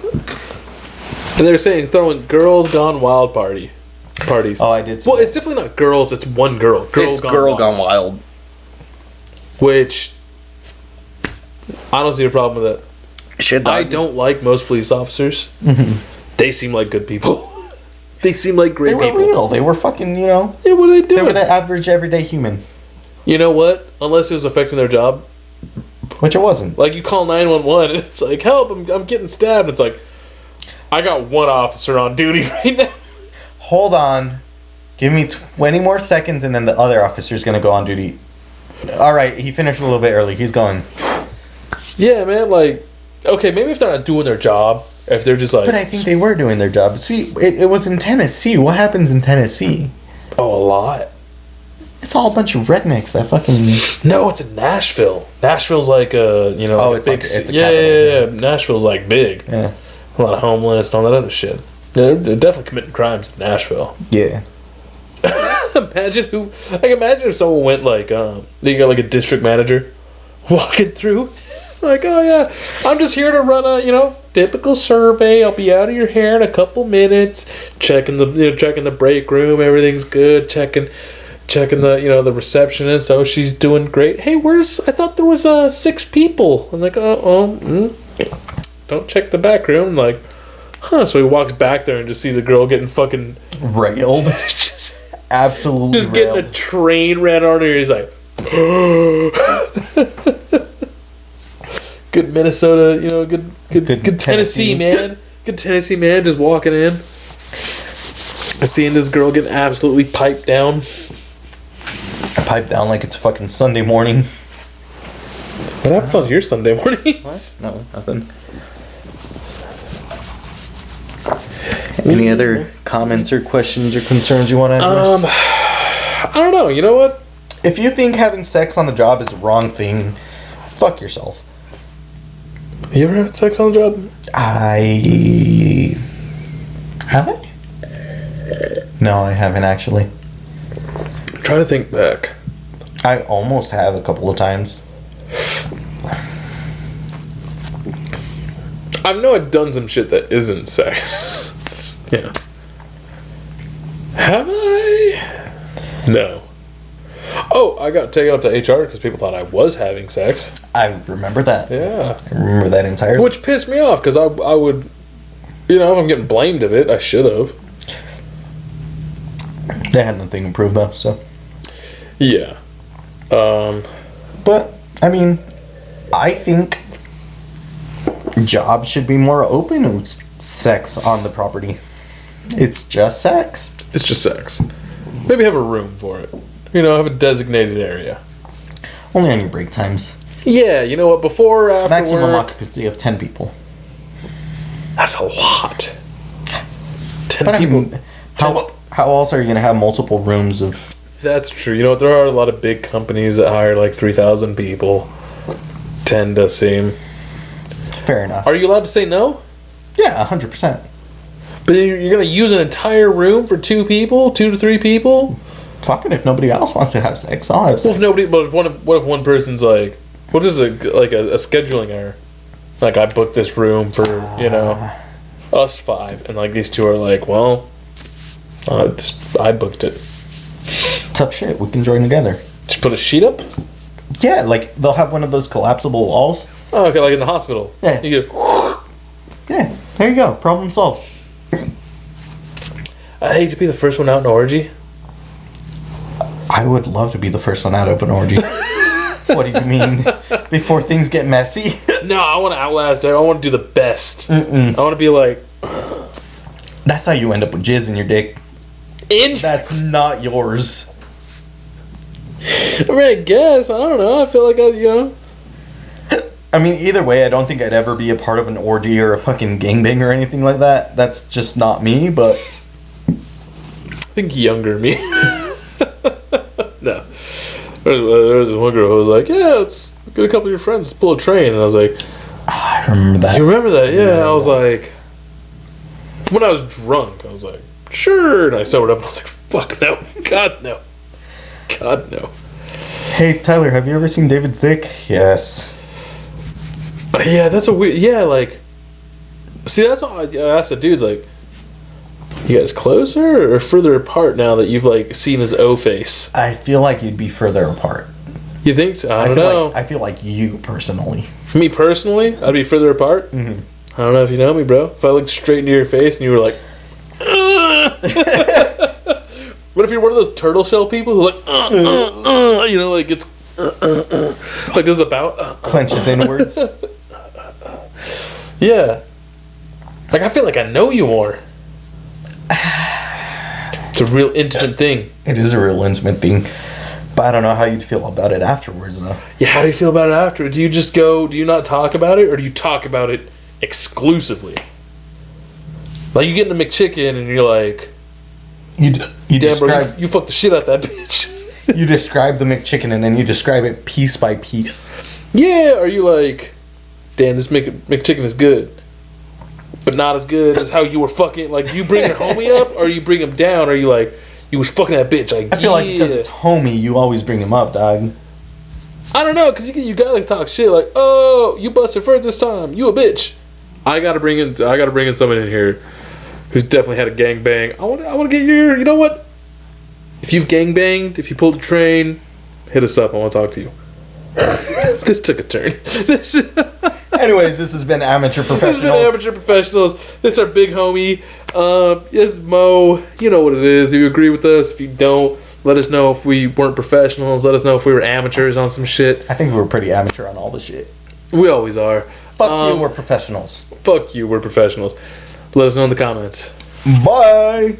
And they were saying throwing Girls Gone Wild parties. Oh, I did see Well, that. it's definitely not girls, it's one girl. Girl Gone Wild. Which, I don't see a problem with that. Shit, I don't like most police officers. Mm-hmm. They seem like good people. They seem like great people. They were real. They were fucking, Yeah, what are they doing? They were the average, everyday human. You know what? Unless it was affecting their job. Which it wasn't. Like, you call 911, and it's like, help, I'm getting stabbed. It's like, I got one officer on duty right now. Hold on. Give me 20 more seconds, and then the other officer's going to go on duty. All right, he finished a little bit early. He's going. Yeah, man, like, okay, maybe if they're not doing their job, if they're just like... But I think they were doing their job. See, it was in Tennessee. What happens in Tennessee? Oh, a lot. It's all a bunch of rednecks that fucking... No, it's in Nashville. Nashville's like a, Oh, it's big like, it's a yeah, capital. yeah. Nashville's like big. Yeah. A lot of homeless and all that other shit. Yeah, they're definitely committing crimes in Nashville. Yeah. Imagine if someone went like, you got like a district manager walking through, like, oh yeah, I'm just here to run a, typical survey. I'll be out of your hair in a couple minutes. Checking the break room, everything's good. Checking the, the receptionist. Oh, she's doing great. Hey, I thought there was 6 people. I'm like, don't check the back room. I'm like, huh? So he walks back there and just sees a girl getting fucking railed. Absolutely just railed. Getting a train ran on her. He's like, good Minnesota, good Tennessee man. Good Tennessee man just walking in. Seeing this girl getting absolutely piped down. Piped down like it's fucking Sunday morning. What happens on your Sunday mornings? What? No, nothing. Any other comments or questions or concerns you want to address? I don't know. You know what? If you think having sex on the job is the wrong thing, fuck yourself. You ever had sex on the job? Have I? No, I haven't actually. I'm trying to think back. I almost have a couple of times. I know I've done some shit that isn't sex. Yeah. Have I? No. Oh, I got taken up to HR because people thought I was having sex. I remember that. Yeah. I remember that entirely. Which pissed me off because I would, if I'm getting blamed of it, I should have. They had nothing to prove though, so. Yeah. But, I mean, I think jobs should be more open with sex on the property. It's just sex. It's just sex. Maybe have a room for it. Have a designated area. Only on your break times. Yeah, you know what? Before or after Maximum work. occupancy of 10 people. That's a lot. 10 But people. I mean, how else are you going to have multiple rooms of... That's true. There are a lot of big companies that hire like 3,000 people. Tend to seem. Fair enough. Are you allowed to say no? Yeah, 100%. But you're going to use an entire room for 2 people? 2 to 3 people? Fuck it, if nobody else wants to have sex, I'll have sex. What if one person's like, what is a scheduling error? Like, I booked this room for, us 5. And like these 2 are like, well, I booked it. Tough shit, we can join together. Just put a sheet up? Yeah, like, they'll have one of those collapsible walls. Oh, okay, like in the hospital. Yeah. You go, Yeah, there you go, problem solved. I hate to be the first one out in an orgy. I would love to be the first one out of an orgy. What do you mean? Before things get messy? No, I want to outlast it. I want to do the best. I want to be like... That's how you end up with jizz in your dick. That's not yours. I mean, I guess. I don't know. I feel like I mean, either way, I don't think I'd ever be a part of an orgy or a fucking gangbang or anything like that. That's just not me, but... I think younger me. No. There was one girl who was like, yeah, let's get a couple of your friends, let's pull a train. And I was like... I remember that. You remember that? Yeah. I was like... When I was drunk, I was like, sure. And I sobered up and I was like, fuck no. God no. God no. Hey, Tyler, have you ever seen David's dick? Yes. Yeah, that's a weird... Yeah, like... See, that's what I asked the dudes, like... You guys closer or further apart now that you've, like, seen his O-face? I feel like you'd be further apart. You think so? I don't know. I feel like you, personally. Me personally? I'd be further apart? Mm-hmm. I don't know if you know me, bro. If I looked straight into your face and you were like... What if you're one of those turtle shell people who like... like it's... like does about... Clenches inwards. Yeah. Like, I feel like I know you more. It's a real intimate thing. It is a real intimate thing. But I don't know how you'd feel about it afterwards, though. Yeah, how do you feel about it after? Do you just go... Do you not talk about it? Or do you talk about it exclusively? Like, you get in a McChicken and you're like... You Damn, describe... bro, you fucked the shit out that bitch. You describe the McChicken and then you describe it piece by piece. Yeah, are you like... Damn, this McChicken is good. But not as good as how you were fucking... Like, do you bring your homie up or you bring him down? Or are you like... You was fucking that bitch. Like, I feel like because it's homie, you always bring him up, dog. I don't know, because you gotta talk shit like, oh, you busted first this time. You a bitch. I gotta bring in someone in here who's definitely had a gangbang. I want to get your... You know what? If you've gangbanged, if you pulled a train, hit us up. I want to talk to you. This took a turn. Anyways, this has been Amateur Professionals. This has been Amateur Professionals. This is our big homie. Yes, Mo. You know what it is. If you agree with us, if you don't, let us know if we weren't professionals. Let us know if we were amateurs on some shit. I think we were pretty amateur on all the shit. We always are. Fuck you, we're professionals. Fuck you, we're professionals. Let us know in the comments. Bye.